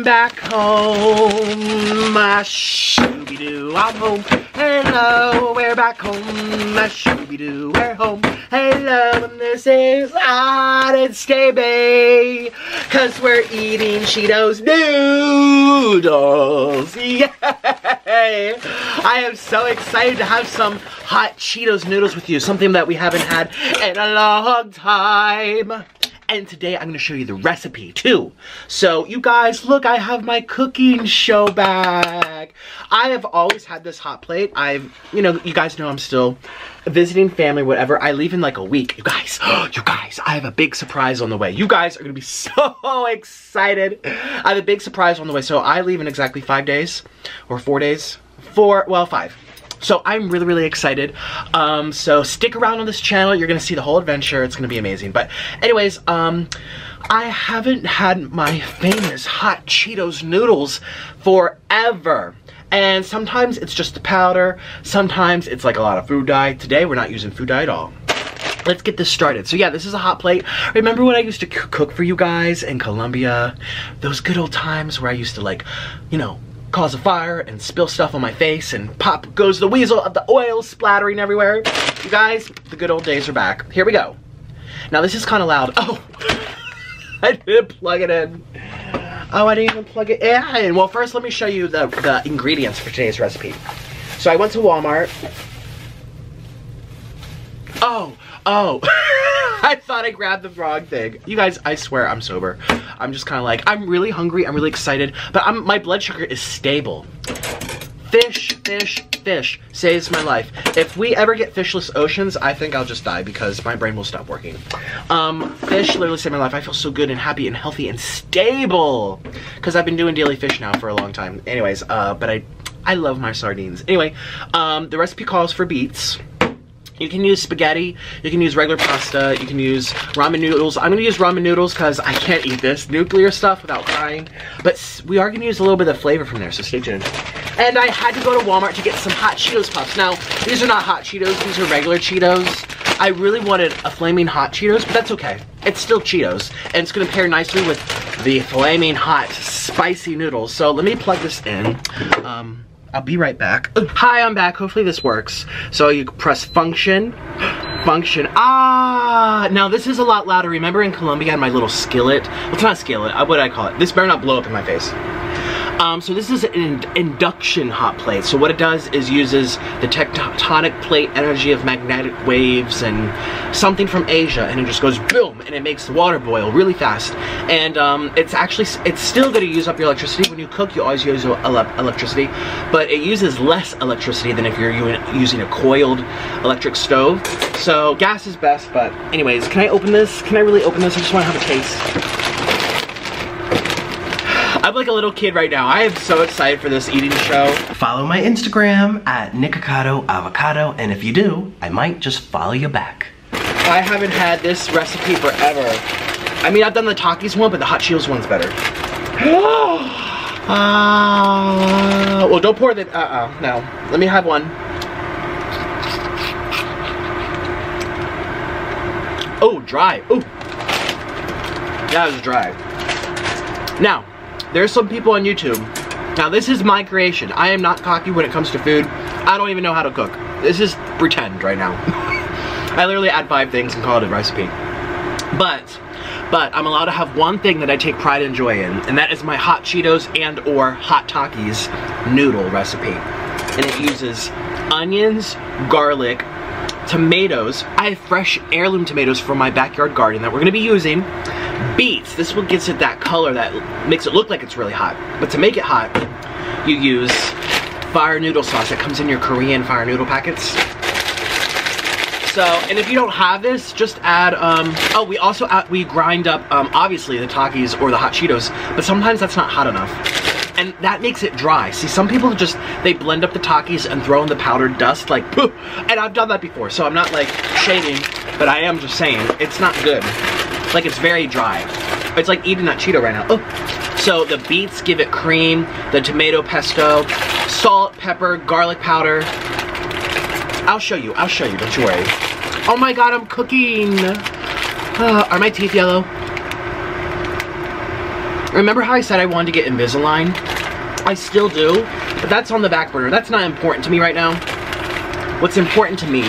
Back home, my shooby-doo, I'm home. Hello, we're back home, my shooby-doo, we're home. Hello, and this is Honestly Bay, 'cause we're eating Cheetos noodles. Yay! I am so excited to have some hot Cheetos noodles with you, something that we haven't had in a long time. And today I'm gonna show you the recipe too. So you guys, look, I have my cooking show bag. I have always had this hot plate. You guys know I'm still visiting family, whatever. I leave in like a week. You guys, I have a big surprise on the way. You guys are gonna be so excited. I have a big surprise on the way. So I leave in exactly 5 days, or 4 days. 5. So I'm really, really excited. So stick around on this channel. You're gonna see the whole adventure. It's gonna be amazing. But anyways, I haven't had my famous hot Cheetos noodles forever. And sometimes it's just the powder. Sometimes it's like a lot of food dye. Today we're not using food dye at all. Let's get this started. So yeah, this is a hot plate. Remember when I used to cook for you guys in Colombia? Those good old times where I used to, like, cause a fire and spill stuff on my face, and pop goes the weasel of the oil splattering everywhere. You guys, the good old days are back. Here we go. Now this is kind of loud. Oh, I didn't plug it in. Oh, I didn't even plug it in. Well, first let me show you the ingredients for today's recipe. So I went to Walmart. Oh. I thought I grabbed the wrong thing. You guys, I swear I'm sober. I'm just kind of like, I'm really hungry, I'm really excited, but my blood sugar is stable. Fish saves my life. If we ever get fishless oceans, I think I'll just die because my brain will stop working. Fish literally saved my life. I feel so good and happy and healthy and stable because I've been doing daily fish now for a long time. Anyways, but I love my sardines. Anyway, the recipe calls for beets. You can use spaghetti, you can use regular pasta, you can use ramen noodles. I'm gonna use ramen noodles because I can't eat this nuclear stuff without crying. But we are gonna use a little bit of flavor from there, so stay tuned. And I had to go to Walmart to get some Hot Cheetos Puffs. Now, these are not Hot Cheetos, these are regular Cheetos. I really wanted a Flamin' Hot Cheetos, but that's okay. It's still Cheetos, and it's gonna pair nicely with the Flamin' Hot Spicy Noodles. So let me plug this in. I'll be right back. Hi, I'm back. Hopefully this works. So you press function. Now this is a lot louder. Remember in Colombia I had my little skillet? Well, it's not a skillet. What do I call it? This better not blow up in my face. So this is an induction hot plate. So what it does is uses the tectonic plate energy of magnetic waves and something from Asia, and it just goes boom, and it makes the water boil really fast. And it's still going to use up your electricity. When you cook, you always use electricity, but it uses less electricity than if you're using a coiled electric stove. So gas is best, but anyways, can I open this? Can I really open this? I just want to have a taste. I'm like a little kid right now. I am so excited for this eating show. Follow my Instagram at Nikocado Avocado, and if you do, I might just follow you back. I haven't had this recipe forever. I mean, I've done the Takis one, but the Hot Cheetos one's better. Well, don't pour the, no. Let me have one. Oh, dry. Oh, that was dry. Now, there's some people on YouTube. Now this is my creation. I am not cocky when it comes to food. I don't even know how to cook. This is pretend right now. I literally add 5 things and call it a recipe. But I'm allowed to have one thing that I take pride and joy in, and that is my Hot Cheetos and or Hot Takis noodle recipe. And it uses onions, garlic, tomatoes. I have fresh heirloom tomatoes from my backyard garden that we're gonna be using. Beets, this one gives it that color that makes it look like it's really hot. But to make it hot, you use fire noodle sauce that comes in your Korean Fire Noodle packets. So, and if you don't have this, just add, we grind up, obviously the Takis or the Hot Cheetos, but sometimes that's not hot enough. And that makes it dry. See, some people they blend up the Takis and throw in the powdered dust, like, poof, and I've done that before, so I'm not like shading, but I am just saying, it's not good. Like, it's very dry. It's like eating that Cheeto right now. Oh. So the beets give it cream, the tomato pesto, salt, pepper, garlic powder. I'll show you, don't you worry. Oh my god, I'm cooking. Are my teeth yellow? Remember how I said I wanted to get Invisalign? I still do, but that's on the back burner. That's not important to me right now. What's important to me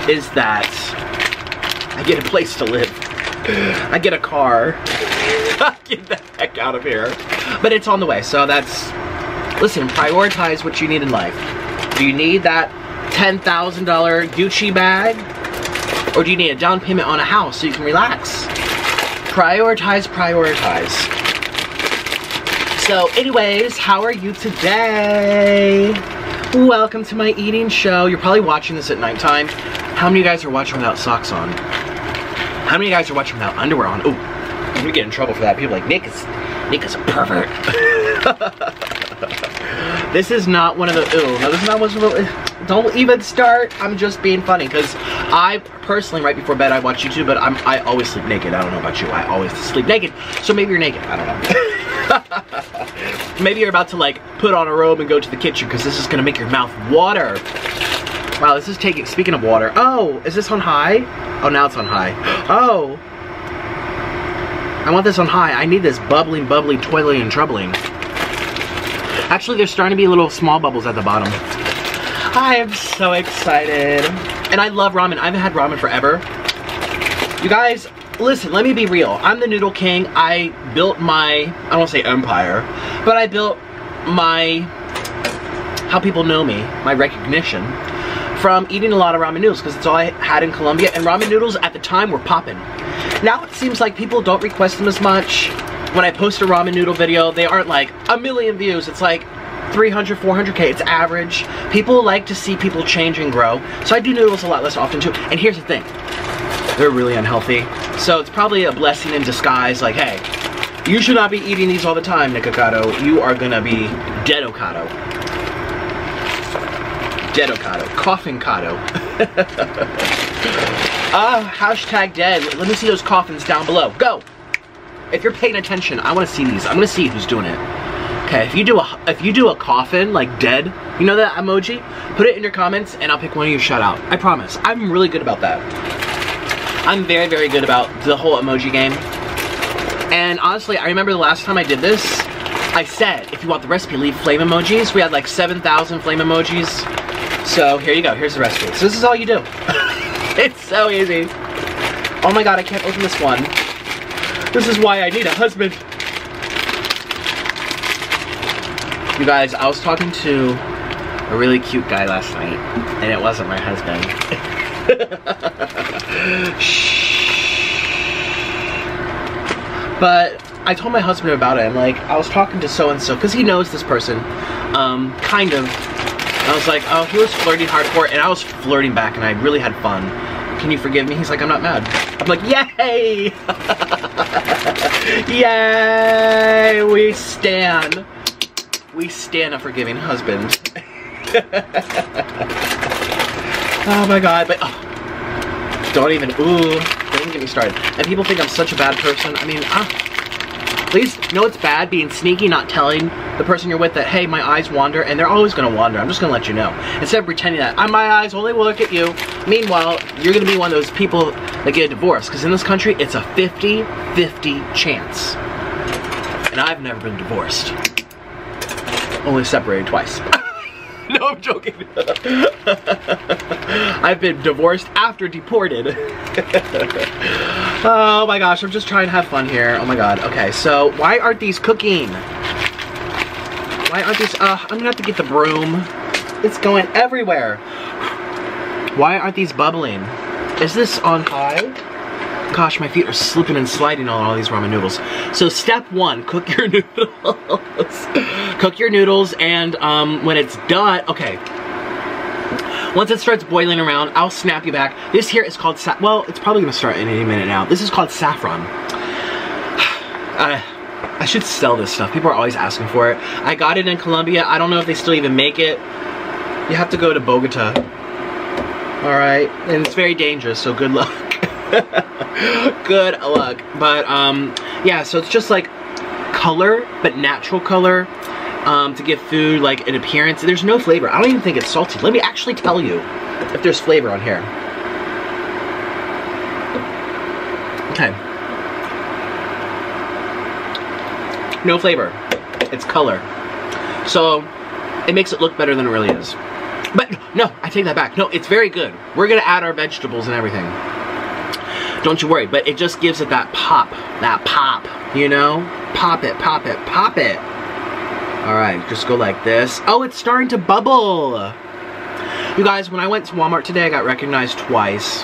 is that I get a place to live. I get a car. Get the heck out of here. But it's on the way, so that's... Listen, prioritize what you need in life. Do you need that $10,000 Gucci bag? Or do you need a down payment on a house so you can relax? Prioritize, prioritize. So anyways, how are you today? Welcome to my eating show. You're probably watching this at nighttime. How many of you guys are watching without socks on? How many of you guys are watching without underwear on? Ooh, I'm gonna get in trouble for that. People are like, Nick is a pervert. This is not one of the, ooh, no, this is not one of the, don't even start. I'm just being funny, because I personally, right before bed, I watch YouTube, but I always sleep naked. I don't know about you, I always sleep naked. So maybe you're naked, I don't know. Maybe you're about to like put on a robe and go to the kitchen, because this is gonna make your mouth water. Wow, this is taking, speaking of water, oh, is this on high? Oh, now it's on high. Oh. I want this on high. I need this bubbling, bubbly, toiling, and troubling. Actually, there's starting to be little small bubbles at the bottom. I am so excited. And I love ramen. I haven't had ramen forever. You guys, listen, let me be real. I'm the noodle king. I built my, I don't want to say empire, but I built my, how people know me, my recognition, from eating a lot of ramen noodles, because it's all I had in Colombia, and ramen noodles at the time were popping. Now it seems like people don't request them as much. When I post a ramen noodle video, they aren't like a million views. It's like 300, 400K, it's average. People like to see people change and grow. So I do noodles a lot less often too. And here's the thing, they're really unhealthy. So it's probably a blessing in disguise, like, hey, you should not be eating these all the time, Nikocado. You are gonna be dead-ocado. Dead-ocado, coughing-cado. Hashtag dead. Let me see those coffins down below. Go! If you're paying attention, I want to see these. I'm gonna see who's doing it. Okay, if you do a coffin, like dead, you know that emoji? Put it in your comments and I'll pick one of you to shout out. I promise. I'm really good about that. I'm very, very good about the whole emoji game. And honestly, I remember the last time I did this, I said, if you want the recipe, leave flame emojis. We had like 7,000 flame emojis. So here you go, here's the recipe. So this is all you do. It's so easy. Oh my god, I can't open this one. This is why I need a husband. You guys, I was talking to a really cute guy last night, and it wasn't my husband. But I told my husband about it. I'm like, I was talking to so-and-so, because he knows this person, kind of. I was like, oh, he was flirting hardcore, and I was flirting back, and I really had fun. Can you forgive me? He's like, I'm not mad. I'm like, yay! Yay! We stand. We stand a forgiving husband. Oh my god, but oh, don't even get me started. And people think I'm such a bad person. I mean, at least know it's bad being sneaky, not telling the person you're with that, hey, my eyes wander, and they're always gonna wander. I'm just gonna let you know. Instead of pretending that my eyes only will look at you. Meanwhile, you're gonna be one of those people that get a divorce, because in this country, it's a 50-50 chance. And I've never been divorced. Only separated twice. No, I'm joking. I've been divorced after deported. Oh my gosh, I'm just trying to have fun here. Oh my god. Okay, so why aren't these cooking? Why aren't these, I'm gonna have to get the broom. It's going everywhere. Why aren't these bubbling? Is this on high? Gosh, my feet are slipping and sliding on all these ramen noodles. So step one, cook your noodles. Cook your noodles, and when it's done, okay. Once it starts boiling around, I'll snap you back. This here is called, well, it's probably gonna start in any minute now. This is called saffron. I should sell this stuff. People are always asking for it. I got it in Colombia. I don't know if they still even make it. You have to go to Bogota. All right, and it's very dangerous, so good luck. Good luck. But yeah, so it's just like color, but natural color, to give food like an appearance. There's no flavor. I don't even think it's salty. Let me actually tell you if there's flavor on here. Okay. No flavor. It's color. So it makes it look better than it really is. But no, I take that back. No, it's very good. We're gonna add our vegetables and everything. Don't you worry, but it just gives it that pop, you know? Pop it, pop it, pop it. All right, just go like this. Oh, it's starting to bubble. You guys, when I went to Walmart today, I got recognized twice.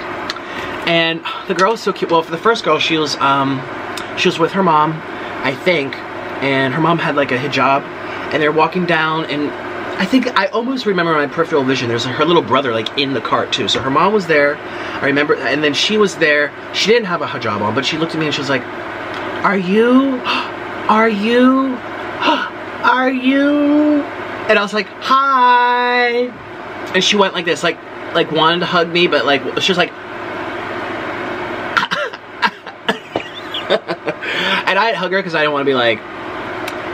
And the girl was so cute. Well, for the first girl, she was with her mom, I think, and her mom had like a hijab, and they're walking down, and I think I almost remember my peripheral vision. There's her little brother like in the cart too. So her mom was there, I remember, and then she was there. She didn't have a hijab on, but she looked at me and she was like, "Are you? Are you? Are you?" And I was like, "Hi." And she went like this, like wanted to hug me, but like she was like, and I'd hug her because I didn't want to be like,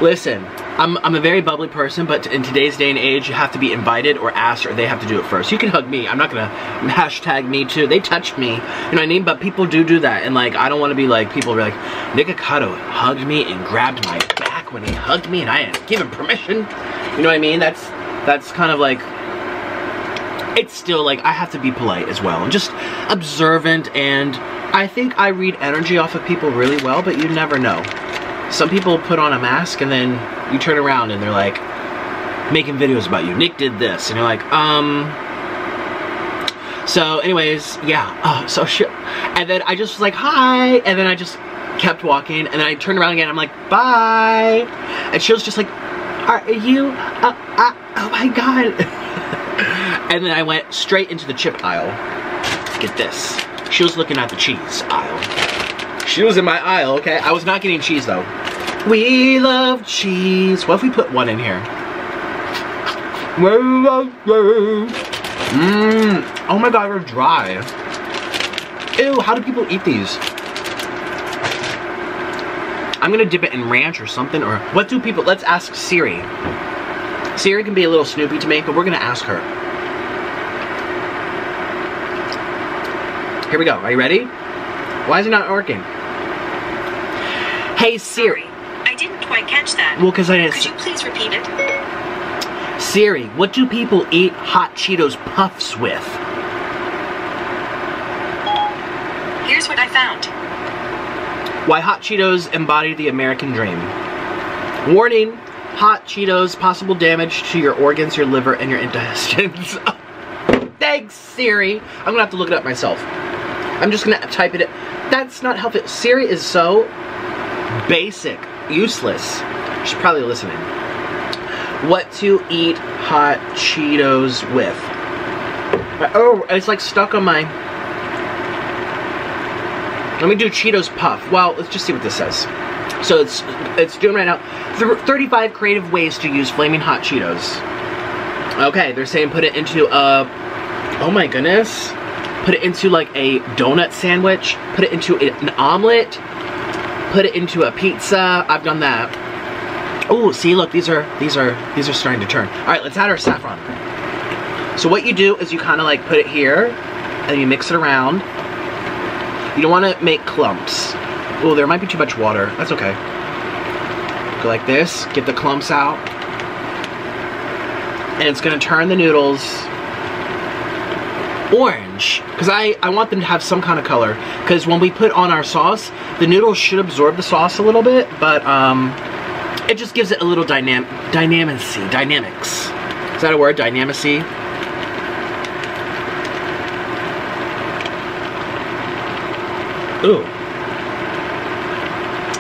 listen. I'm a very bubbly person, but in today's day and age, you have to be invited or asked, or they have to do it first. You can hug me. I'm not gonna hashtag me too. They touched me, you know what I mean? But people do that, and like I don't want to be like people be like, Nikocado hugged me and grabbed my back when he hugged me, and I didn't give him permission. You know what I mean? That's kind of like, it's still like I have to be polite as well and just observant, and I think I read energy off of people really well, but you never know. Some people put on a mask and then you turn around and they're like making videos about you. Nick did this, and you're like, So anyways, yeah, and then I just was like, hi, and then I just kept walking, and then I turned around again, I'm like, bye, and she was just like, are you, oh my god. And then I went straight into the chip aisle. Get this, she was looking at the cheese aisle. She was in my aisle, okay? I was not getting cheese though. We love cheese. What if we put one in here? Oh my god, they're dry. Ew, how do people eat these? I'm gonna dip it in ranch or something, or what do people, let's ask Siri. Siri can be a little snoopy to me, but we're gonna ask her. Here we go, are you ready? Why is it not working? Hey Siri. I didn't quite catch that. Well, because I didn't. Could you please repeat it? Siri, what do people eat Hot Cheetos Puffs with? Here's what I found. Why Hot Cheetos embody the American dream. Warning, Hot Cheetos, possible damage to your organs, your liver, and your intestines. Thanks, Siri. I'm gonna have to look it up myself. I'm just gonna type it in. That's not helpful. Siri is so basic, useless. She's probably listening. What to eat Hot Cheetos with? Oh, it's like stuck on my... Let me do Cheetos Puff. Well, let's just see what this says. So it's doing right now. 35 creative ways to use flaming hot Cheetos. Okay, they're saying put it into a... Oh my goodness. Put it into like a donut sandwich. Put it into an omelet. Put it into a pizza. I've done that. Oh, see, look, these are starting to turn. All right, let's add our saffron. So what you do is you kind of like put it here, and you mix it around. You don't want to make clumps. Oh, there might be too much water. That's okay. Go like this. Get the clumps out, and it's gonna turn the noodles orange, because I want them to have some kind of color, because when we put on our sauce, the noodles should absorb the sauce a little bit, but it just gives it a little dynamics. Is that a word? Dynamicy? Ooh.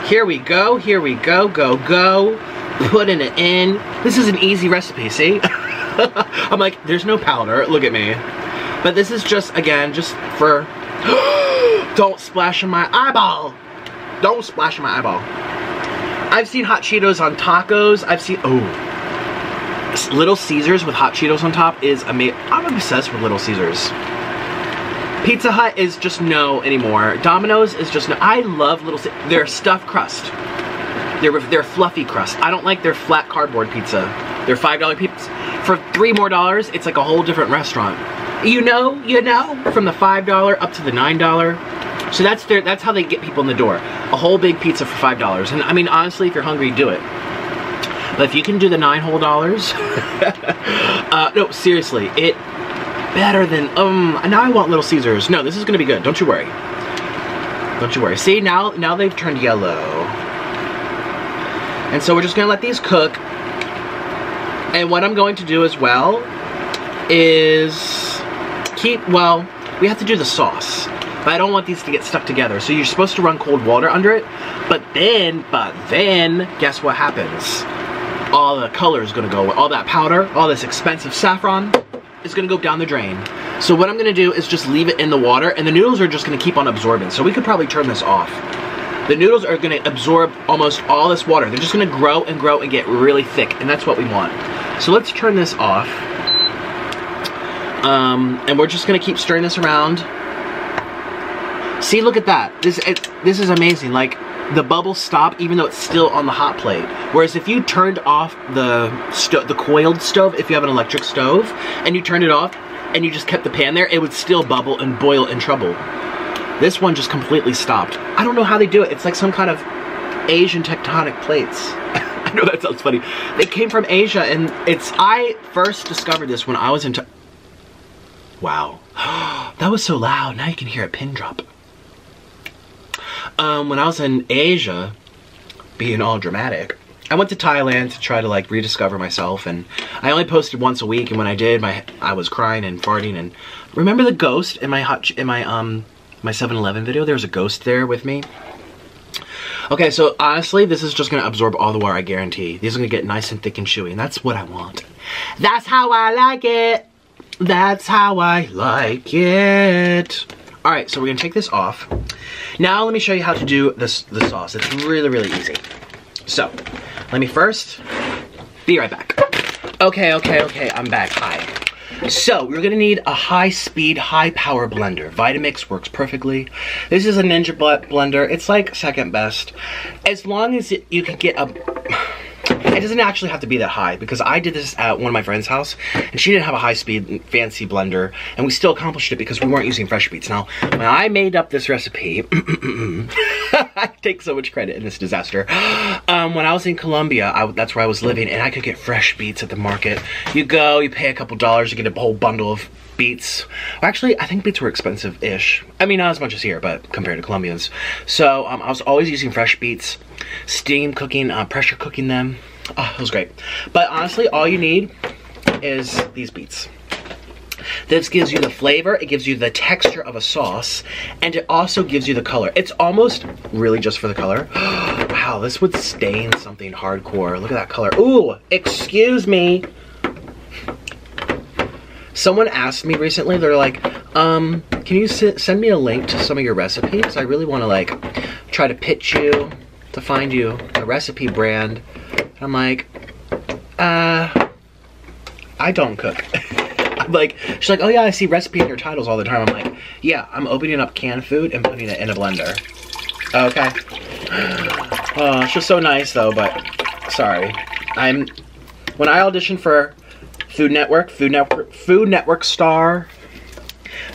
Here we go, go. Putting it in. This is an easy recipe, see? I'm like, there's no powder, look at me. But this is just, again, just for... Don't splash in my eyeball. Don't splash in my eyeball. I've seen Hot Cheetos on tacos. I've seen, oh. Little Caesars with Hot Cheetos on top is amazing. I'm obsessed with Little Caesars. Pizza Hut is just no anymore. Domino's is just no. I love Little Caesars. They're stuffed crust. They're fluffy crust. I don't like their flat cardboard pizza. They're $5 pizzas. For $3 more, it's like a whole different restaurant. You know, from the $5 up to the $9. So that's how they get people in the door. A whole big pizza for $5. And I mean, honestly, if you're hungry, do it. But if you can do the $9 whole, no, seriously, it better than, now I want Little Caesars. No, this is gonna be good, don't you worry. Don't you worry. See, now they've turned yellow. And so we're just gonna let these cook. And what I'm going to do as well is well, we have to do the sauce. But I don't want these to get stuck together. So you're supposed to run cold water under it. But then, guess what happens? All the color is gonna go, all that powder, all this expensive saffron is gonna go down the drain. So what I'm gonna do is just leave it in the water, and the noodles are just gonna keep on absorbing. So we could probably turn this off. The noodles are gonna absorb almost all this water. They're just gonna grow and grow and get really thick, and that's what we want. So let's turn this off. And we're just gonna keep stirring this around. See, look at that. This is amazing. Like, the bubbles stop even though it's still on the hot plate. Whereas if you turned off the coiled stove, if you have an electric stove, and you turned it off, and you just kept the pan there, it would still bubble and boil in trouble. This one just completely stopped. I don't know how they do it. It's like some kind of Asian tectonic plates. I know that sounds funny. They came from Asia, and I first discovered this when I was in wow. That was so loud. Now you can hear a pin drop. When I was in Asia, being all dramatic, I went to Thailand to try to like rediscover myself, and I only posted once a week, and when I did, I was crying and farting. And remember the ghost in my 7-Eleven video? There was a ghost there with me. Okay, so honestly, this is just gonna absorb all the water, I guarantee. These are gonna get nice and thick and chewy, and that's what I want. That's how I like it. That's how I like it. All right, so we're gonna take this off. Now let me show you how to do the sauce. It's really, really easy. So, let me first, be right back. Okay, I'm back, hi. So, we're gonna need a high-speed, high-power blender. Vitamix works perfectly. This is a Ninja blender. It's like second best. As long as you can get it doesn't actually have to be that high, because I did this at one of my friend's house, and she didn't have a high-speed fancy blender, and we still accomplished it because we weren't using fresh beets. Now, when I made up this recipe, I take so much credit in this disaster. When I was in Colombia, that's where I was living, and I could get fresh beets at the market. You go, you pay a couple dollars, you get a whole bundle of beets. Actually, I think beets were expensive-ish. I mean, not as much as here, but compared to Colombians. So, I was always using fresh beets, steam cooking, pressure cooking them. Oh, it was great. But honestly, all you need is these beets. This gives you the flavor, it gives you the texture of a sauce, and it also gives you the color. It's almost really just for the color. Wow, this would stain something hardcore. Look at that color. Ooh, excuse me. Someone asked me recently, they're like, can you send me a link to some of your recipes? I really want to like try to pitch you, to find you a recipe brand. I'm like, I don't cook. I'm like, she's like, oh yeah, I see recipe in your titles all the time. I'm like, yeah, I'm opening up canned food and putting it in a blender. Okay. Oh, she's so nice though, but sorry. When I auditioned for Food Network star,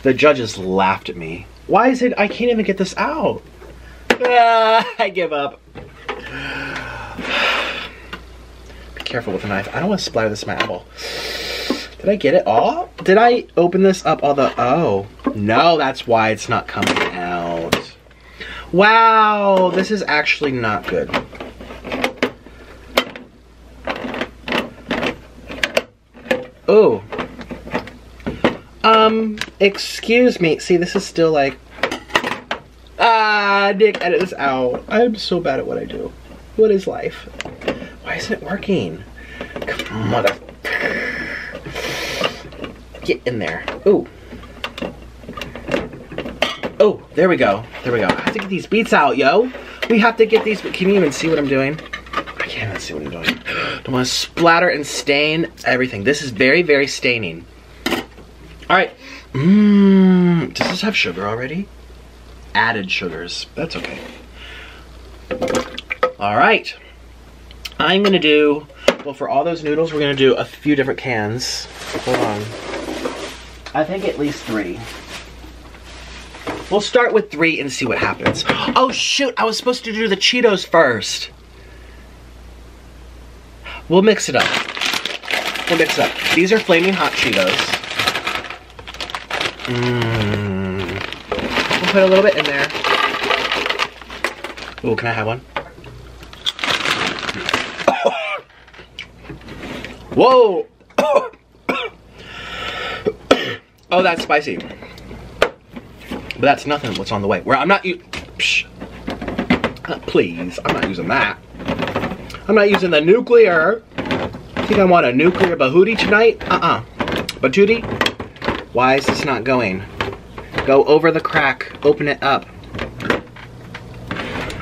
the judges laughed at me. Why is it I can't even get this out? I give up. Be careful with the knife. I don't want to splatter this in my apple. Did I get it all? Did I open this up all the... Oh. No, that's why it's not coming out. Wow, this is actually not good. Oh. Excuse me. See, this is still like... Nick, edit this out. I'm so bad at what I do. What is life? Why isn't it working? Come on, mother... Get in there. Ooh. Oh, there we go. There we go. I have to get these beets out, yo. We have to get these... Can you even see what I'm doing? I can't even see what I'm doing. Don't want to splatter and stain everything. This is very, very staining. Alright. Does this have sugar already? Added sugars. That's okay. Alright. I'm going to do... Well, for all those noodles, we're going to do a few different cans. Hold on. I think at least 3. We'll start with 3 and see what happens. Oh shoot, I was supposed to do the Cheetos first. We'll mix it up. We'll mix it up. These are Flaming Hot Cheetos. We'll put a little bit in there. Ooh, can I have one? Whoa! Oh, that's spicy. But that's nothing what's on the way. Where I'm not please, I'm not using that. I'm not using the nuclear. Think I want a nuclear bahootie tonight? Batootie? Why is this not going? Go over the crack. Open it up.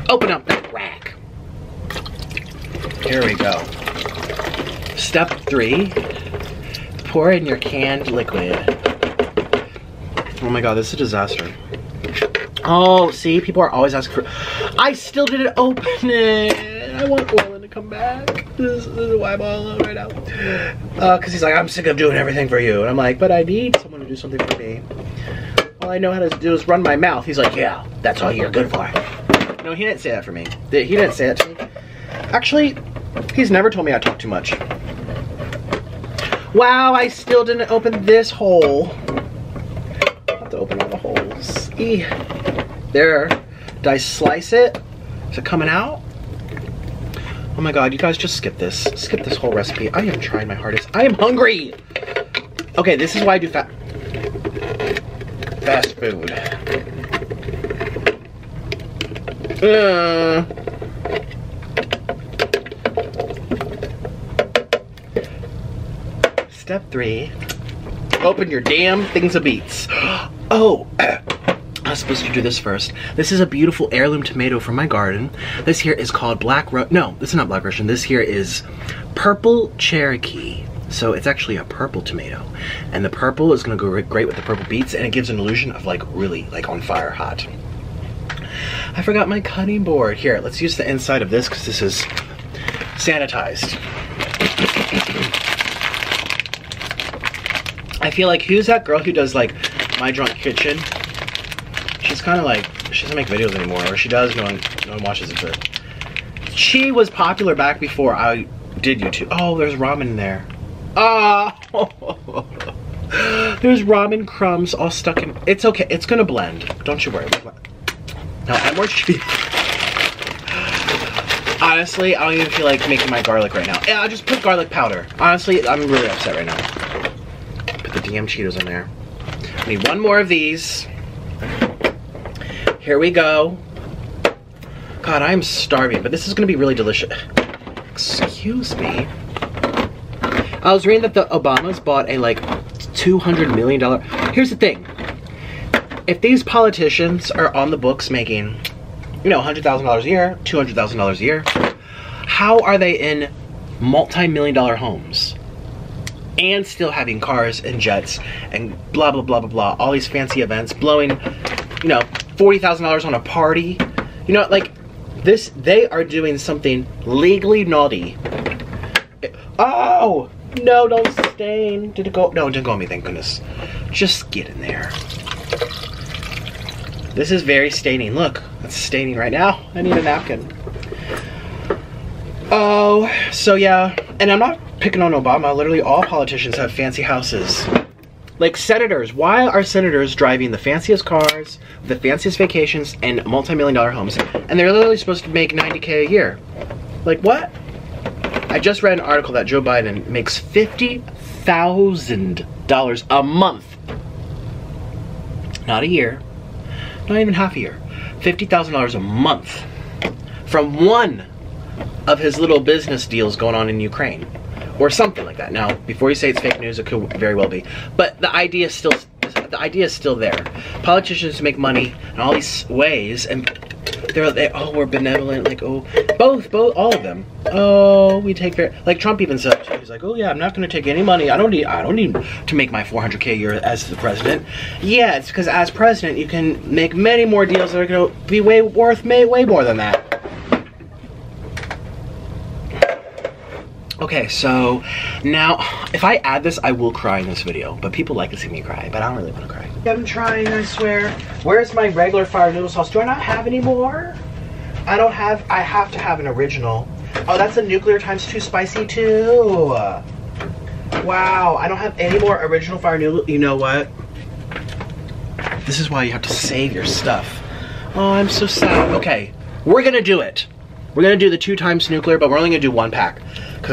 Open up that crack. Here we go. Step 3. Pour in your canned liquid. Oh my god, this is a disaster. Oh, see, people are always asking for... I still didn't open it. I want Orlin to come back. This is why I'm all alone right now. Because he's like, I'm sick of doing everything for you. And I'm like, but I need someone to do something for me. All I know how to do is run my mouth. He's like, yeah, that's all you're good for. No, he didn't say that for me. He didn't say that to me. Actually, he's never told me I talk too much. Wow, I still didn't open this hole. I'll have to open all the holes. There. Did I slice it? Is it coming out? Oh my god, you guys just skip this. Skip this whole recipe. I am trying my hardest. I am hungry! Okay, this is why I do fast food. Step 3. Open your damn things of beets. Oh, I was supposed to do this first. This is a beautiful heirloom tomato from my garden. This here is called no, this is not Black Russian. This here is Purple Cherokee. So it's actually a purple tomato. And the purple is gonna go great with the purple beets, and it gives an illusion of like really like on fire hot. I forgot my cutting board. Here, let's use the inside of this because this is sanitized. I feel like, who's that girl who does like My Drunk Kitchen? She's kind of like, she doesn't make videos anymore, or she does, no one watches it, but she was popular back before I did YouTube. Oh, there's ramen in there. Oh, there's ramen crumbs all stuck in. It's okay, it's gonna blend. Don't you worry. Now add more cheese. Honestly, I don't even feel like making my garlic right now. Yeah, I'll just put garlic powder. Honestly, I'm really upset right now. Put the damn Cheetos in there. I need one more of these. Here we go. God, I'm starving, but this is gonna be really delicious. Excuse me. I was reading that the Obamas bought a like $200 million. Here's the thing. If these politicians are on the books making, you know, $100,000 a year, $200,000 a year, how are they in multi-million-dollar homes and still having cars and jets and blah, blah, blah, blah, blah, all these fancy events, blowing, you know, $40,000 on a party? You know, like, this, they are doing something legally naughty. Oh! No, don't stain. Did it go? No, it didn't go on me, thank goodness. Just get in there. This is very staining. Look, that's staining right now. I need a napkin. Oh, so yeah. And I'm not picking on Obama. Literally all politicians have fancy houses. Like senators. Why are senators driving the fanciest cars, the fanciest vacations, and multi-million-dollar homes? And they're literally supposed to make $90K a year. Like what? I just read an article that Joe Biden makes $50,000 a month. Not a year. Not even half a year. $50,000 a month from one of his little business deals going on in Ukraine. Or something like that. Now, before you say it's fake news, it could very well be. But the idea is still there. Politicians make money in all these ways, and they oh, we're benevolent, like, oh, both, all of them. Oh, we take very, like Trump even said, he's like, oh yeah, I'm not gonna take any money. I don't need to make my $400K a year as the president. Yeah, it's because as president, you can make many more deals that are gonna be worth way more than that. Okay, so now if I add this, I will cry in this video, but people like to see me cry, but I don't really want to cry. I'm trying, I swear. Where's my regular fire noodle sauce? Do I not have any more? I have to have an original. Oh, that's a nuclear ×2 spicy too. Wow, I don't have any more original fire noodle. You know what? This is why you have to save your stuff. Oh, I'm so sad. Okay, we're gonna do it. We're gonna do the 2 times nuclear, but we're only gonna do 1 pack. Because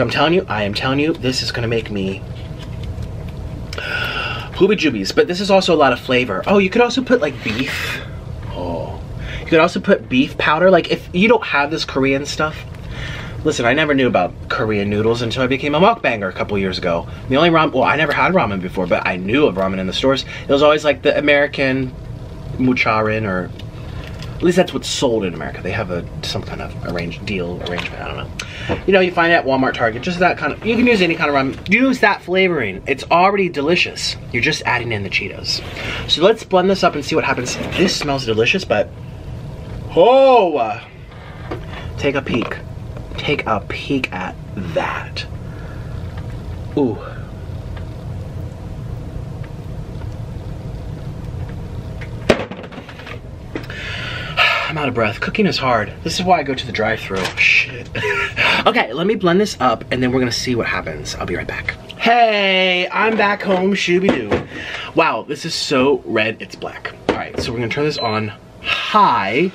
I am telling you, this is gonna make me hooby-joobies. But this is also a lot of flavor. Oh, you could also put like beef. Oh, you could also put beef powder. Like if you don't have this Korean stuff. Listen, I never knew about Korean noodles until I became a mukbanger a couple years ago. The only ramen, well, I never had ramen before, but I knew of ramen in the stores. It was always like the American mucharin, or at least that's what's sold in America. They have some kind of arrangement, I don't know. You know, you find it at Walmart, Target, just that kind of, you can use any kind of ramen. Use that flavoring. It's already delicious. You're just adding in the Cheetos. So let's blend this up and see what happens. This smells delicious, but, oh, take a peek. Take a peek at that. Ooh. I'm out of breath. Cooking is hard. This is why I go to the drive-thru. Shit. Okay, let me blend this up and then we're gonna see what happens. I'll be right back. Hey, I'm back home, shooby-doo. Wow, this is so red, it's black. All right, so we're gonna turn this on high.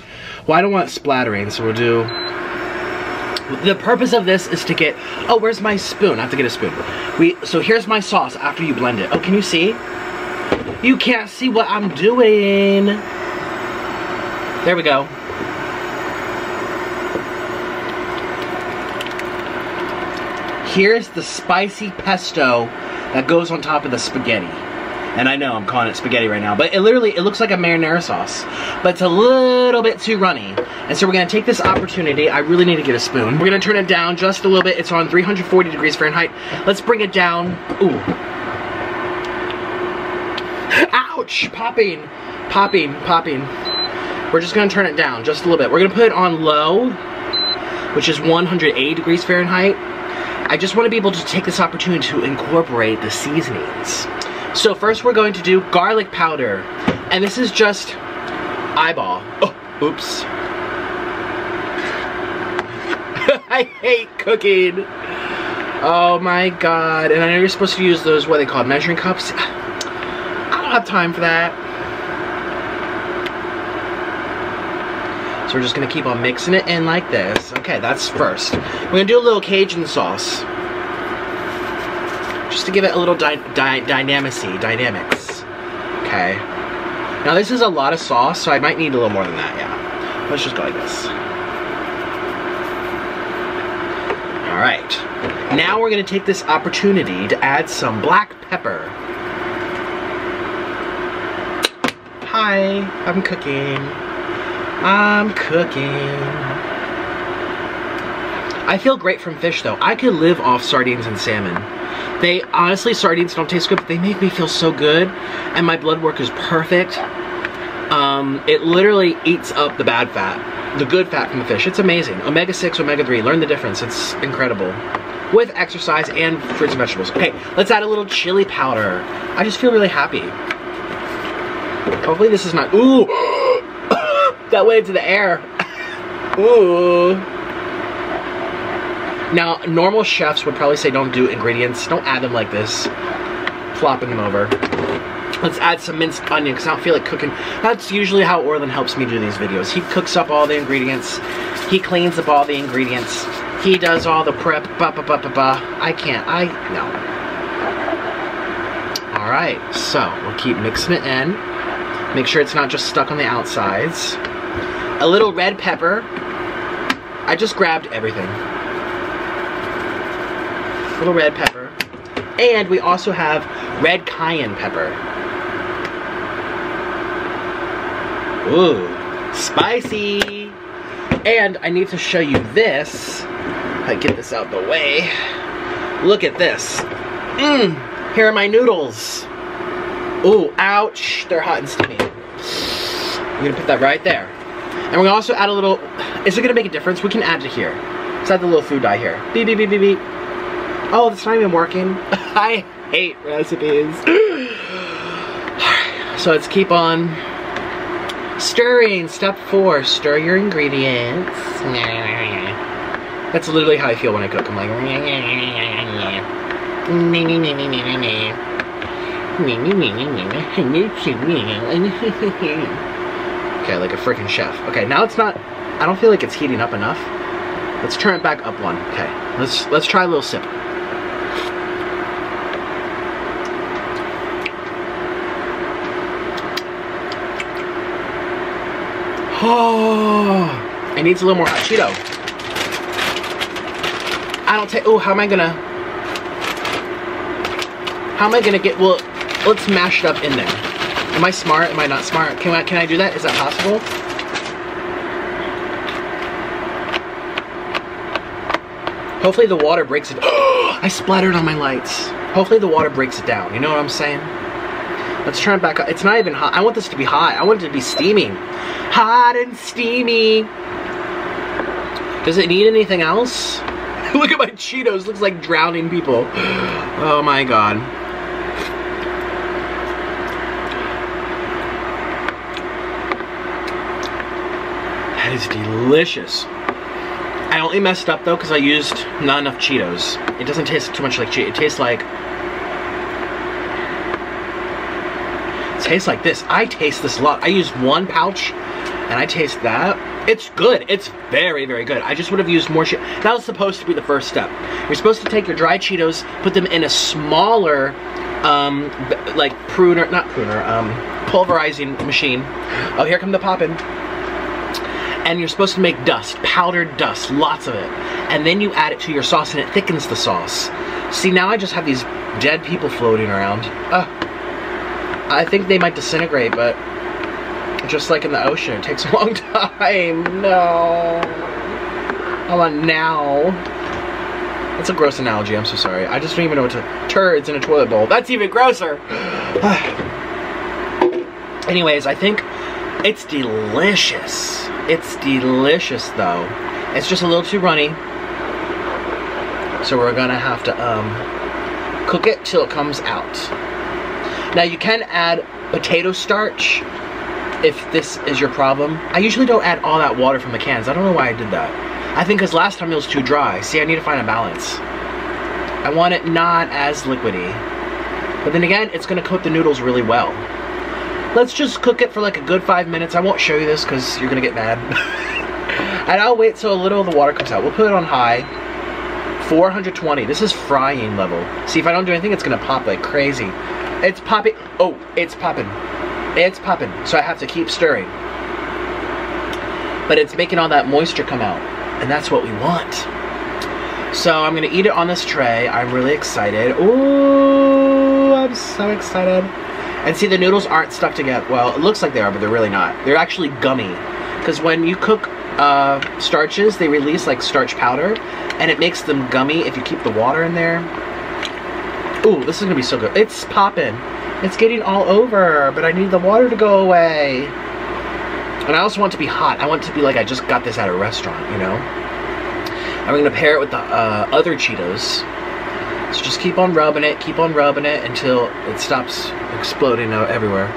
Well, I don't want it splattering, so we'll do, the purpose of this is to get, oh, where's my spoon? I have to get a spoon. So here's my sauce after you blend it. Oh, can you see? You can't see what I'm doing. There we go. Here's the spicy pesto that goes on top of the spaghetti. And I know I'm calling it spaghetti right now, but it looks like a marinara sauce, but it's a little bit too runny. And so we're gonna take this opportunity. I really need to get a spoon. We're gonna turn it down just a little bit. It's on 340 degrees Fahrenheit. Let's bring it down. Ooh. Ouch, popping, popping, popping. We're just gonna turn it down just a little bit. We're gonna put it on low, which is 180 degrees Fahrenheit. I just wanna be able to take this opportunity to incorporate the seasonings. So first we're going to do garlic powder. And this is just eyeball. Oh, oops. I hate cooking. Oh my God. And I know you're supposed to use those, what they call measuring cups. I don't have time for that. So we're just gonna keep on mixing it in like this. Okay, that's first. We're gonna do a little Cajun sauce. Just to give it a little dynamics. Okay. Now this is a lot of sauce, so I might need a little more than that, yeah. Let's just go like this. All right. Now we're gonna take this opportunity to add some black pepper. Hi, I'm cooking. I'm cooking. I feel great from fish though. I could live off sardines and salmon. They, honestly, sardines don't taste good, but they make me feel so good, and my blood work is perfect. It literally eats up the bad fat, the good fat from the fish. It's amazing. Omega-6, omega-3, learn the difference. It's incredible. With exercise and fruits and vegetables. Okay, let's add a little chili powder. I just feel really happy. Hopefully this is not, ooh, that went into the air. Ooh. Now, normal chefs would probably say don't do ingredients. Don't add them like this. Flopping them over. Let's add some minced onion because I don't feel like cooking. That's usually how Orlin helps me do these videos. He cooks up all the ingredients. He cleans up all the ingredients. He does all the prep. I can't. No. All right, so we'll keep mixing it in. Make sure it's not just stuck on the outsides. A little red pepper. I just grabbed everything. Little red pepper, and we also have red cayenne pepper. Ooh, spicy. And I need to show you this. I get this out the way. Look at this. Here are my noodles. Ooh, ouch, they're hot and steamy. I'm gonna put that right there. And we're gonna also add a little, is it gonna make a difference? We can add it here. Let's add the little food dye here. Beep, beep, beep, beep, beep. Oh, it's not even working. I hate recipes. So let's keep on stirring. Step 4, stir your ingredients. That's literally how I feel when I cook. I'm like, okay, like a freaking chef. Okay, now it's not, I don't feel like it's heating up enough. Let's turn it back up one. Okay, let's try a little sip. Oh, it needs a little more hot Cheeto. I don't take, oh, how am I gonna get, well, let's mash it up in there. Am I smart? Am I not smart? Can I do that? Is that possible? Hopefully the water breaks it. Oh, I splattered on my lights. Hopefully the water breaks it down. You know what I'm saying? Let's turn it back up. It's not even hot. I want this to be hot. I want it to be steaming. Hot and steamy. Does it need anything else? Look at my Cheetos. Looks like drowning people. Oh my god. That is delicious. I only messed up though because I used not enough Cheetos. It doesn't taste too much like Cheetos. It tastes like this. I taste this a lot. I used 1 pouch and I taste that. It's good. It's very, very good. I just would have used more Cheetos. That was supposed to be the first step. You're supposed to take your dry Cheetos, put them in a smaller, like pulverizing machine. Oh, here come the poppin'. And you're supposed to make dust, powdered dust, lots of it. And then you add it to your sauce and it thickens the sauce. See, now I just have these dead people floating around. I think they might disintegrate, but just like in the ocean, it takes a long time. No. I want now. That's a gross analogy, I'm so sorry. I just don't even know what to... Turds in a toilet bowl. That's even grosser. Anyways, I think it's delicious. It's delicious, though. It's just a little too runny. So we're gonna have to, cook it till it comes out. Now, you can add potato starch if this is your problem. I usually don't add all that water from the cans. I don't know why I did that. I think because last time it was too dry. See, I need to find a balance. I want it not as liquidy. But then again, it's going to coat the noodles really well. Let's just cook it for like a good 5 minutes. I won't show you this because you're going to get mad. And I'll wait till a little of the water comes out. We'll put it on high. 420. This is frying level. See, if I don't do anything, it's going to pop like crazy. It's popping. Oh, it's popping. It's popping. So I have to keep stirring. But it's making all that moisture come out. And that's what we want. So I'm going to eat it on this tray. I'm really excited. Ooh, I'm so excited. And see, the noodles aren't stuck together. Well, it looks like they are, but they're really not. They're actually gummy. Because when you cook starches, they release like starch powder. And it makes them gummy if you keep the water in there. Ooh, this is going to be so good. It's popping. It's getting all over, but I need the water to go away. And I also want it to be hot. I want it to be like I just got this at a restaurant, you know? And we're going to pair it with the other Cheetos. So just keep on rubbing it until it stops exploding out everywhere.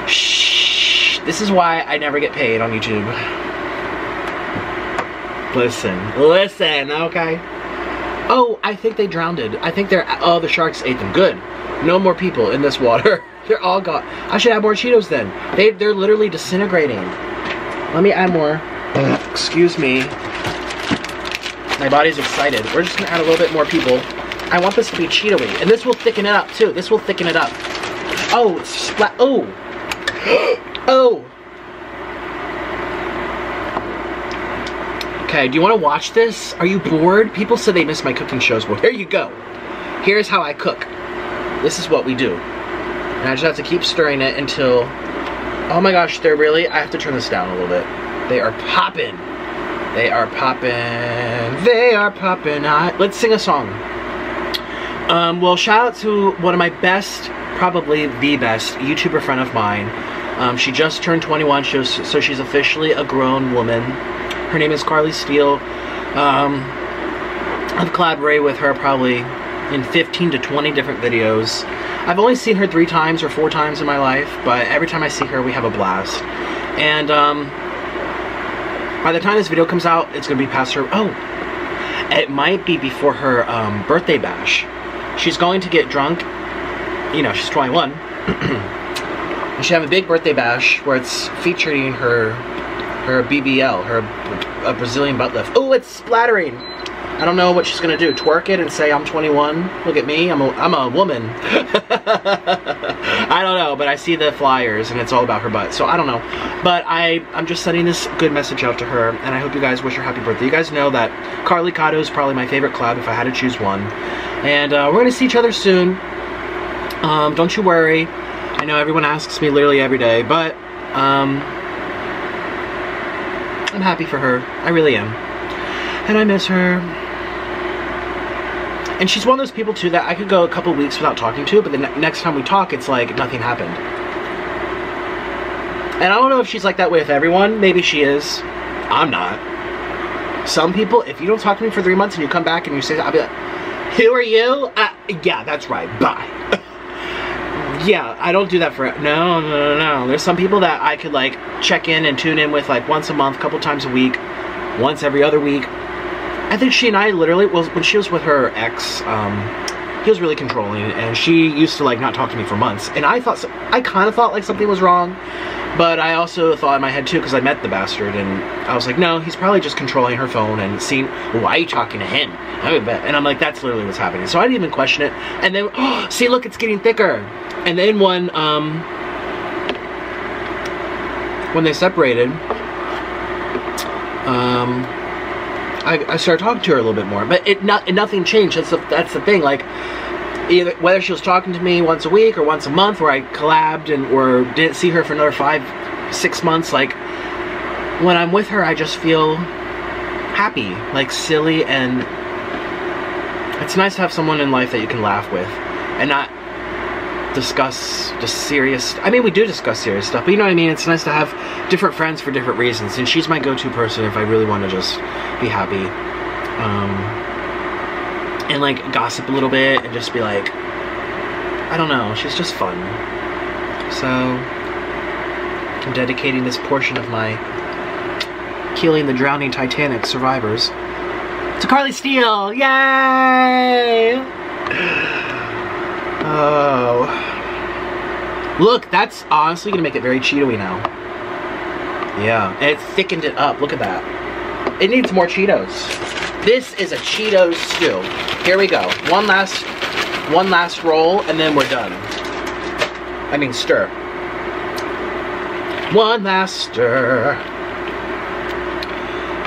Shh. This is why I never get paid on YouTube. Listen, okay? Oh, I think they drowned it. I think oh, the sharks ate them. Good. No more people in this water. They're all gone. I should add more Cheetos then. They're literally disintegrating. Let me add more. Excuse me. My body's excited. We're just gonna add a little bit more people. I want this to be Cheeto-y. And this will thicken it up too. This will thicken it up. Oh, splat. Oh. Oh. Okay, do you want to watch this? Are you bored? People said they miss my cooking shows. Well, here you go. Here's how I cook. This is what we do. And I just have to keep stirring it until... Oh my gosh, they're really... I have to turn this down a little bit. They are popping. They are popping. They are popping. Let's sing a song. Well, shout out to one of my best probably the best YouTuber friend of mine. She just turned 21, so she's officially a grown woman. Her name is Carly Steele. I've collaborated with her probably in 15 to 20 different videos. I've only seen her 3 times or 4 times in my life, but every time I see her, we have a blast. And by the time this video comes out, it's gonna be past her. Oh, it might be before her birthday bash. She's going to get drunk. You know, she's 21. And she have a big birthday bash where it's featuring her BBL, her Brazilian butt lift. Oh, it's splattering. I don't know what she's gonna do. Twerk it and say I'm 21. Look at me. I'm a woman. I don't know, but I see the flyers and it's all about her butt. So I don't know. But I'm just sending this good message out to her, and I hope you guys wish her happy birthday. You guys know that Nikocado is probably my favorite collab if I had to choose one. And we're gonna see each other soon. Don't you worry. I know everyone asks me literally every day, but I'm happy for her. I really am. And I miss her. And she's one of those people too that I could go a couple weeks without talking to, but the next time we talk, it's like nothing happened. And I don't know if she's like that way with everyone. Maybe she is. I'm not. Some people, if you don't talk to me for 3 months and you come back and you say, I'll be like, who are you? Yeah, that's right. Bye. Yeah, I don't do that for, no. There's some people that I could like check in and tune in with like once a month, couple times a week, once every other week. I think she and I literally, well, when she was with her ex, he was really controlling, and she used to like not talk to me for months. And I kind of thought like something was wrong, but I also thought in my head too, because I met the bastard, and I was like, no, he's probably just controlling her phone and seeing, why are you talking to him? And I'm like, that's literally what's happening. So I didn't even question it. And then, oh, see, look, it's getting thicker. And then when they separated, I started talking to her a little bit more, but nothing changed. That's the thing. Like, either whether she was talking to me once a week or once a month, or I collabed or didn't see her for another 5-6 months. Like, when I'm with her, I just feel happy, like silly, and it's nice to have someone in life that you can laugh with and not discuss just serious. I mean, we do discuss serious stuff, but you know what I mean? It's nice to have different friends for different reasons, and she's my go-to person if I really want to just be happy. And like gossip a little bit and just be like, I don't know, she's just fun. So I'm dedicating this portion of my Healing the Drowning Titanic survivors to Carly Steele. Yay! Oh, look, that's honestly gonna make it very Cheeto-y now. Yeah, and it thickened it up. Look at that. It needs more Cheetos. This is a Cheetos stew. Here we go. One last roll, and then we're done. I mean, stir. One last stir.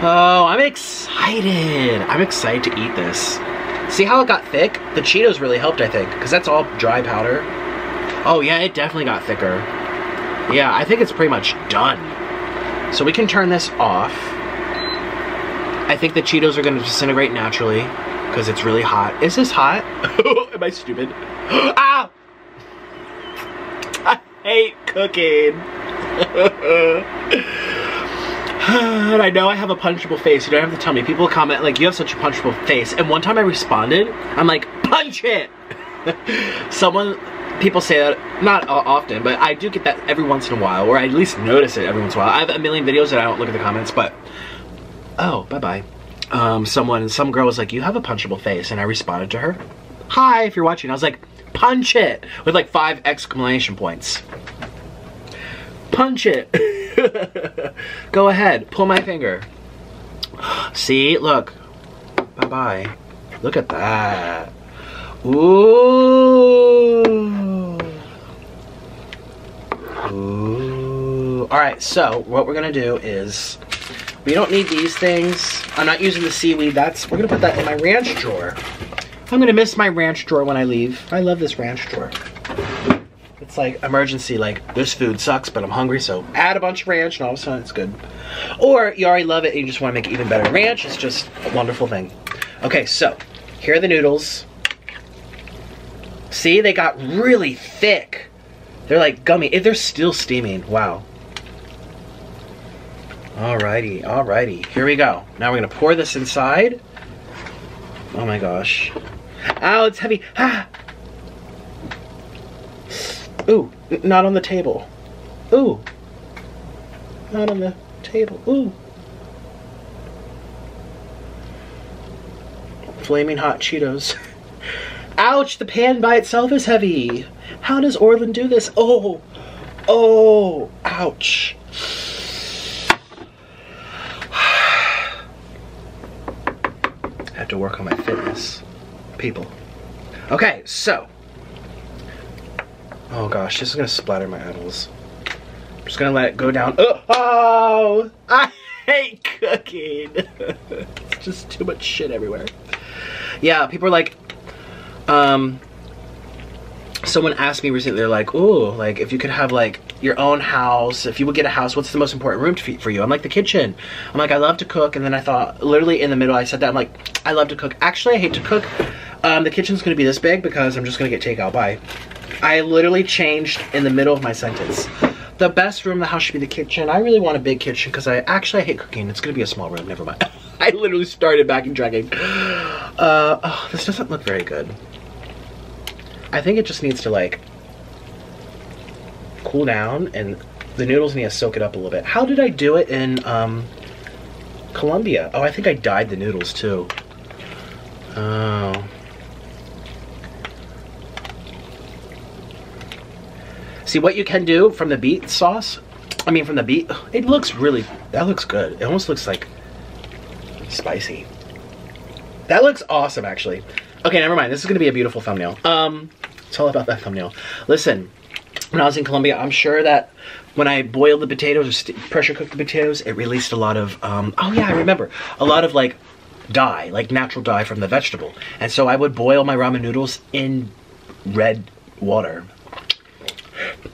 Oh, I'm excited. I'm excited to eat this. See how it got thick? The Cheetos really helped, I think, because that's all dry powder. Oh yeah, it definitely got thicker. Yeah, I think it's pretty much done. So we can turn this off. I think the Cheetos are going to disintegrate naturally because it's really hot. Is this hot? Am I stupid? Ah! I hate cooking. And I know I have a punchable face. You don't have to tell me. People comment like, you have such a punchable face. And one time I responded, I'm like, punch it! People say that, not often, but I do get that every once in a while, or I at least notice it every once in a while. I have a million videos that I don't look at the comments, but, oh, bye-bye. Some girl was like, you have a punchable face, and I responded to her, hi, if you're watching. I was like, punch it, with like 5 exclamation points. Punch it. Go ahead, pull my finger. See, look. Bye-bye. Look at that. Ooh. Ooh. Alright, so what we're gonna do is, we don't need these things. I'm not using the seaweed. We're gonna put that in my ranch drawer. I'm gonna miss my ranch drawer when I leave. I love this ranch drawer. It's like emergency, like this food sucks, but I'm hungry, so add a bunch of ranch and all of a sudden it's good. Or you already love it and you just want to make it even better. Ranch is just a wonderful thing. Okay, so here are the noodles. See, they got really thick. They're like gummy. They're still steaming. Wow. Alrighty, alrighty. Here we go. Now we're gonna pour this inside. Oh my gosh. Ow, it's heavy. Ah. Ooh, not on the table. Ooh. Not on the table. Ooh. Flaming hot Cheetos. Ouch, the pan by itself is heavy. How does Orland do this? Oh. Oh, ouch. I have to work on my fitness, people. Okay, so. Oh gosh, this is gonna splatter my eyeballs. I'm just gonna let it go down. Oh, I hate cooking. It's just too much shit everywhere. Yeah, people are like, someone asked me recently, they're like, ooh, like if you could have like your own house, if you would get a house, what's the most important room for you? I'm like, the kitchen. I'm like, I love to cook. And then I thought, literally in the middle, I said that, I'm like, I love to cook. Actually, I hate to cook. The kitchen's gonna be this big because I'm just gonna get takeout. Bye. I literally changed in the middle of my sentence. The best room in the house should be the kitchen. I really want a big kitchen because I hate cooking. It's gonna be a small room, never mind. I literally started backtracking. Oh, this doesn't look very good. I think it just needs to like cool down and the noodles need to soak it up a little bit. How did I do it in Colombia? Oh, I think I dyed the noodles too. Oh. See what you can do from the beet sauce? I mean from the beet, it looks really, that looks good. It almost looks like spicy. That looks awesome actually. Okay, never mind. This is gonna be a beautiful thumbnail. It's all about that thumbnail. Listen, when I was in Colombia, I'm sure that when I boiled the potatoes or pressure cooked the potatoes, it released a lot of, oh yeah, I remember, a lot of like dye, like natural dye from the vegetable. And so I would boil my ramen noodles in red water.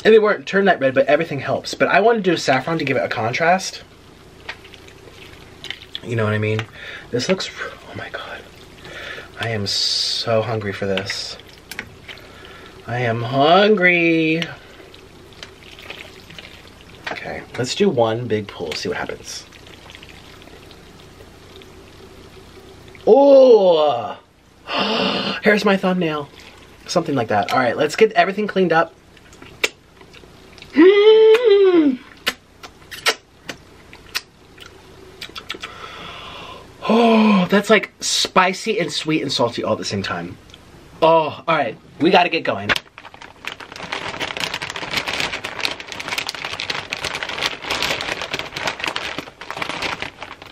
And they weren't turned that red, but everything helps. But I wanted to do saffron to give it a contrast. You know what I mean? This looks, oh my God. I am so hungry for this. I am hungry. Okay, let's do one big pull, see what happens. Oh, here's my thumbnail. Something like that. All right, let's get everything cleaned up. Oh, that's like spicy and sweet and salty all at the same time. Oh, all right, we gotta get going.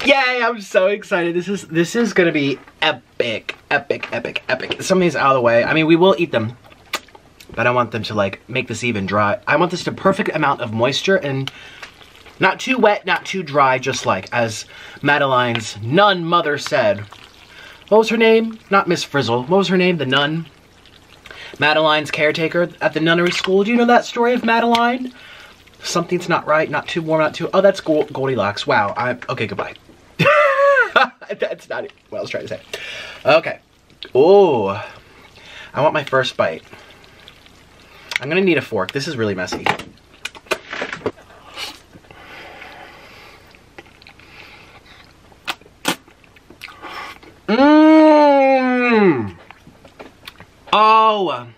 Yay, I'm so excited. This is gonna be epic, epic, epic, epic. Some of these out of the way. I mean, we will eat them, but I want them to like make this even dry. I want this to perfect amount of moisture and not too wet, not too dry, just like as Madeline's nun mother said. What was her name? Not Miss Frizzle. What was her name? The nun? Madeline's caretaker at the nunnery school. Do you know that story of Madeline? Something's not right, not too warm, not too... Oh, that's Goldilocks. Wow. Okay, goodbye. That's not what I was trying to say. Okay. Oh, I want my first bite. I'm gonna need a fork. This is really messy. Mmm. Oh.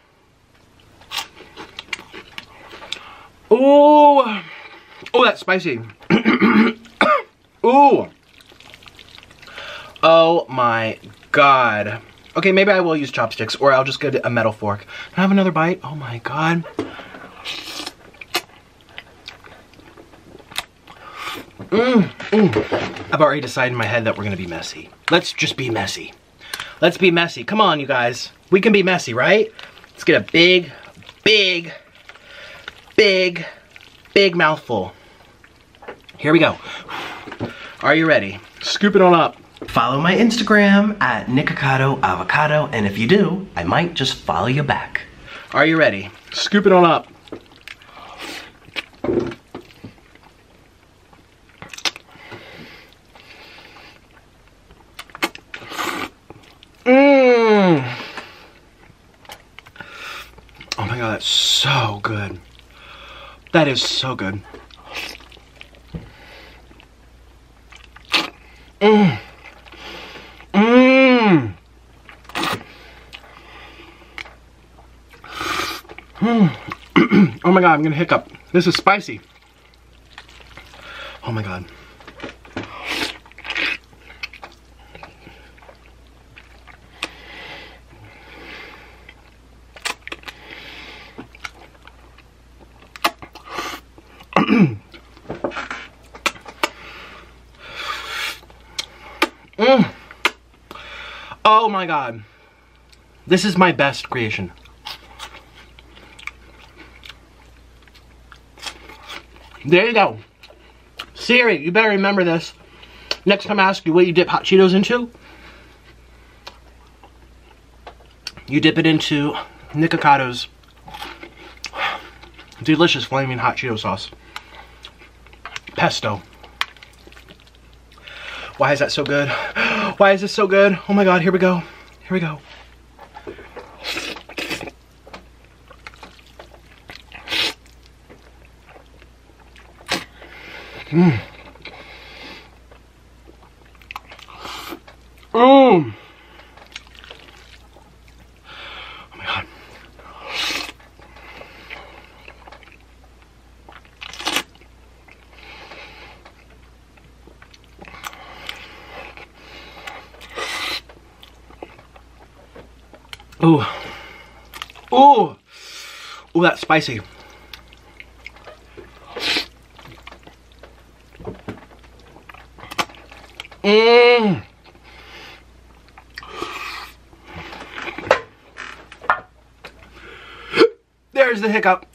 Oh. Oh, that's spicy. Ooh. Oh my God. Okay, maybe I will use chopsticks or I'll just get a metal fork. Can I have another bite? Oh my God. I've already decided in my head that we're gonna be messy. Let's just be messy. Let's be messy. Come on, you guys. We can be messy, right? Let's get a big, big, big, big mouthful. Here we go. Are you ready? Scoop it on up. Follow my Instagram at Nikocado Avocado, and if you do, I might just follow you back. Are you ready? Scoop it on up. Mmm. good. That is so good. Mmm. Mmm. Mmm. Oh my god, I'm gonna hiccup. This is spicy. Oh my god. Oh my god. This is my best creation. There you go. Siri, you better remember this. Next time I ask you what you dip Hot Cheetos into, you dip it into Nikocado's delicious Flamin' Hot Cheeto sauce. Pesto. Why is that so good? Why is this so good? Oh my god, here we go. Here we go. Mmm. Mmm. Oh my god. Ooh. Ooh. Ooh, that's spicy. Mmm. There's the hiccup.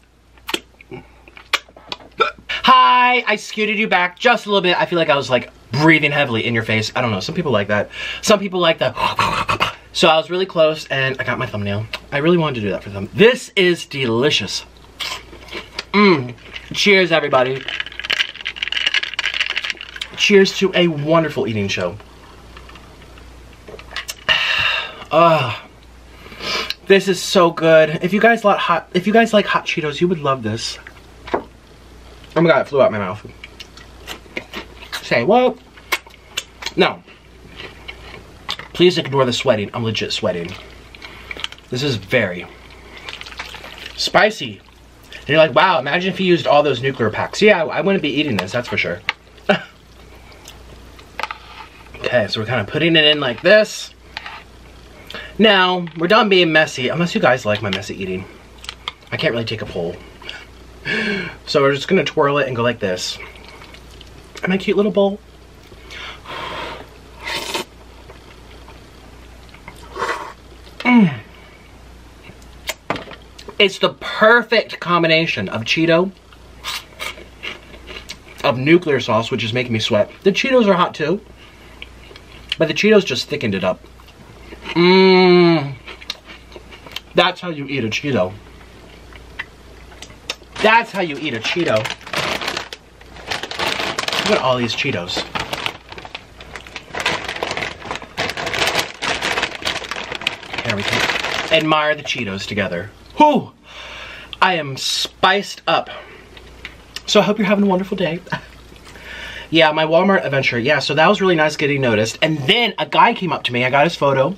Hi, I scooted you back just a little bit. I feel like I was like breathing heavily in your face. I don't know, some people like that. Some people like the so I was really close and I got my thumbnail. I really wanted to do that for them. This is delicious. Mmm. Cheers, everybody. Cheers to a wonderful eating show. This is so good. If you guys like hot Cheetos, you would love this. Oh my god, it flew out my mouth. Say what? No. Please ignore the sweating. I'm legit sweating. This is very spicy. And you're like, wow, imagine if you used all those nuclear packs. Yeah, I wouldn't be eating this, that's for sure. Okay, so we're kind of putting it in like this. Now, we're done being messy, unless you guys like my messy eating. I can't really take a poll. So we're just gonna twirl it and go like this. And my cute little bowl. It's the perfect combination of Cheeto, of nuclear sauce, which is making me sweat. The Cheetos are hot too, but the Cheetos just thickened it up. Mmm. That's how you eat a Cheeto. That's how you eat a Cheeto. Look at all these Cheetos. Here we can admire the Cheetos together. Whew! I am spiced up. So I hope you're having a wonderful day. Yeah, my Walmart adventure. Yeah, so that was really nice getting noticed. And then a guy came up to me. I got his photo.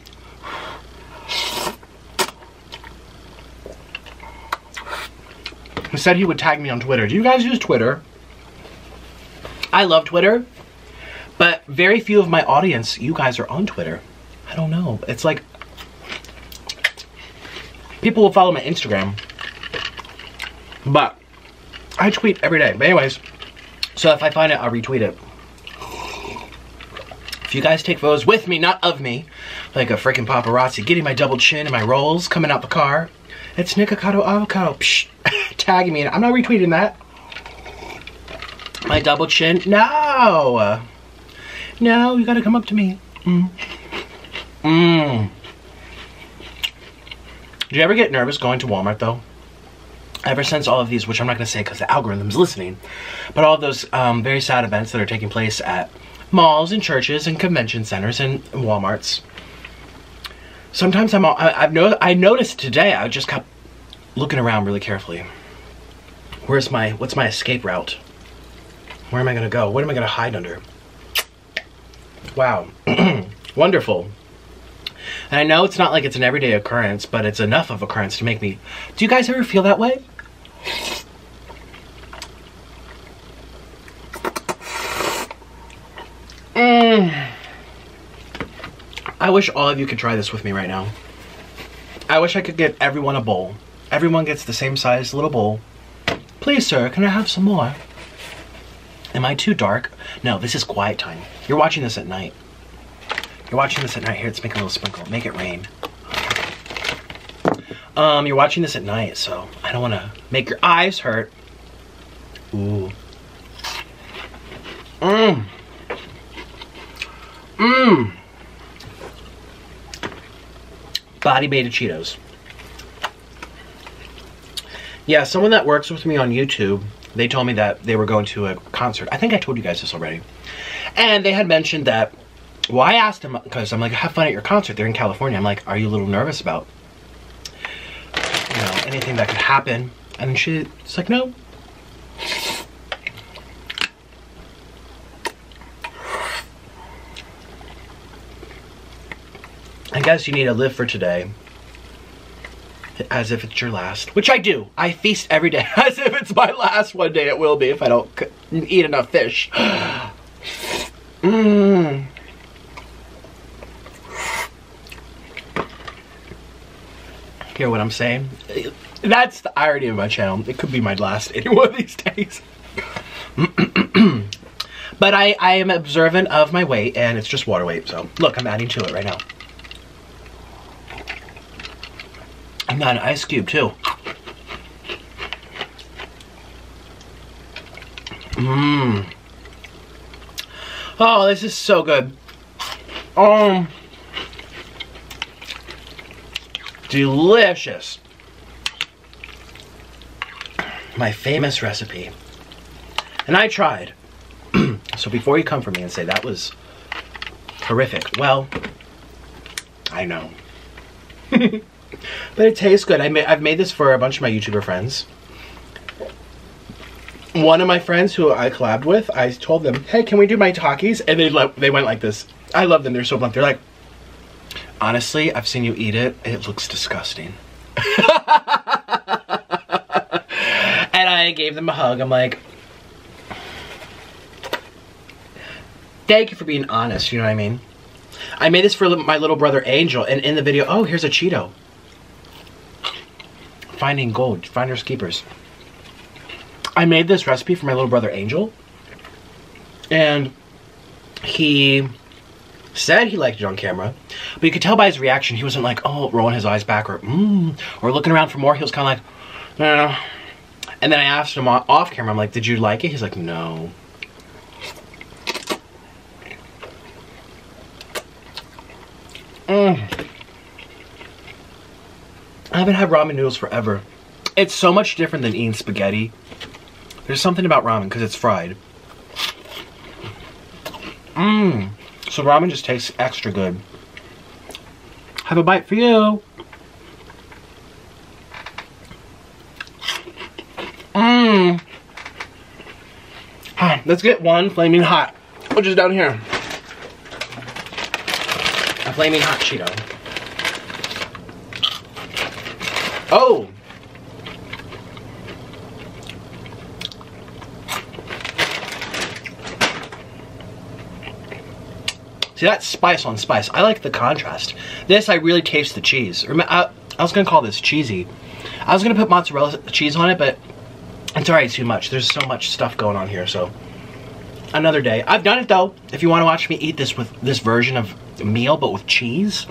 He said he would tag me on Twitter. Do you guys use Twitter? I love Twitter, but very few of my audience, you guys are on Twitter. I don't know. It's like, people will follow my Instagram, but I tweet every day. But anyways, so if I find it, I'll retweet it. If you guys take photos with me, not of me, like a freaking paparazzi, getting my double chin and my rolls coming out the car, it's Nikocado Avocado. Psh, tagging me in it. I'm not retweeting that. My double chin. No. No, you gotta come up to me. Mm. Mmm. Do you ever get nervous going to Walmart though? Ever since all of these, which I'm not gonna say because the algorithm's listening, but all of those very sad events that are taking place at malls and churches and convention centers and Walmarts. Sometimes I noticed today, I just kept looking around really carefully. what's my escape route? Where am I gonna go? What am I gonna hide under? Wow, wonderful. And I know it's not like it's an everyday occurrence, but it's enough of occurrence to make me, do you guys ever feel that way? I wish all of you could try this with me right now. I wish I could get everyone a bowl. Everyone gets the same size little bowl. Please, sir, can I have some more? Am I too dark? No, this is quiet time. You're watching this at night. You're watching this at night. Here, let's make a little sprinkle. Make it rain. You're watching this at night, so I don't want to make your eyes hurt. Ooh. Mmm. Mmm. Body Beta Cheetos. Yeah, someone that works with me on YouTube, they told me that they were going to a concert. I think I told you guys this already. And they had mentioned that, well, I asked them, because I'm like, have fun at your concert. They're in California. I'm like, are you a little nervous about, you know, anything that could happen? And she's like, no. I guess you need to live for today as if it's your last, which I do. I feast every day as if it's my last. One day it will be if I don't eat enough fish. Mmm. Hear what I'm saying? That's the irony of my channel. It could be my last any one of these days. But I am observant of my weight, and it's just water weight. So look, I'm adding to it right now. I got an ice cube too. Mmm. Oh, this is so good. Delicious. My famous recipe. And I tried. So before you come for me and say that was horrific, well, I know. But it tastes good. I've made this for a bunch of my YouTuber friends. One of my friends who I collabed with, I told them, hey, can we do my Takis? And they went like this. I love them. They're so blunt. They're like, honestly, I've seen you eat it. It looks disgusting. And I gave them a hug. I'm like, thank you for being honest. You know what I mean? I made this for my little brother Angel, and in the video, oh, here's a Cheeto. Finding gold, finders keepers. I made this recipe for my little brother Angel, and he said he liked it on camera, but you could tell by his reaction, he wasn't like, oh, rolling his eyes back, or looking around for more. He was kind of like, no. And then I asked him off camera, I'm like, did you like it? He's like, no. I haven't had ramen noodles forever. It's so much different than eating spaghetti. There's something about ramen because it's fried. So ramen just tastes extra good. Have a bite for you. Let's get one flaming hot, which is down here. A flaming hot Cheeto. Oh! See, that's spice on spice. I like the contrast. This, I really taste the cheese. I was gonna call this cheesy. I was gonna put mozzarella cheese on it, but it's already too much. There's so much stuff going on here, so another day. I've done it though. If you want to watch me eat this with this version of a meal, but with cheese,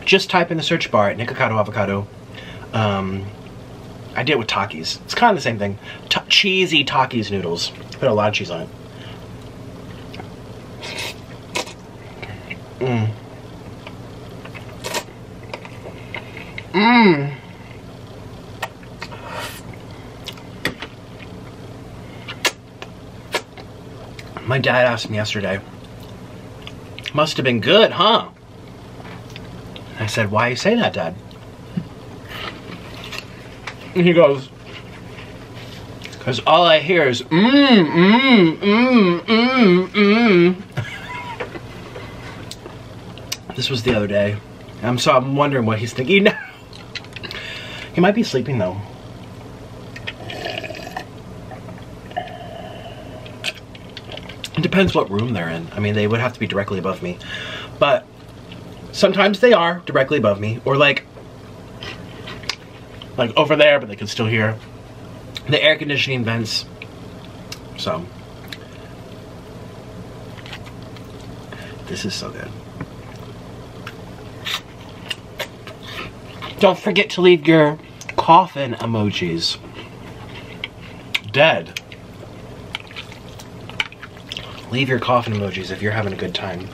just type in the search bar at Nikocado Avocado. I did it with Takis. It's kind of the same thing. Cheesy Takis noodles. Put a lot of cheese on it. My dad asked me yesterday, must have been good, huh? I said, why you say that, Dad? And he goes, Because all I hear is This was the other day. I'm wondering what he's thinking now. He might be sleeping though. It depends what room they're in. I mean, they would have to be directly above me. But sometimes they are directly above me. Or like over there, but they can still hear the air conditioning vents. So this is so good. Don't forget to leave your coffin emojis. Dead. Leave your coffin emojis if you're having a good time.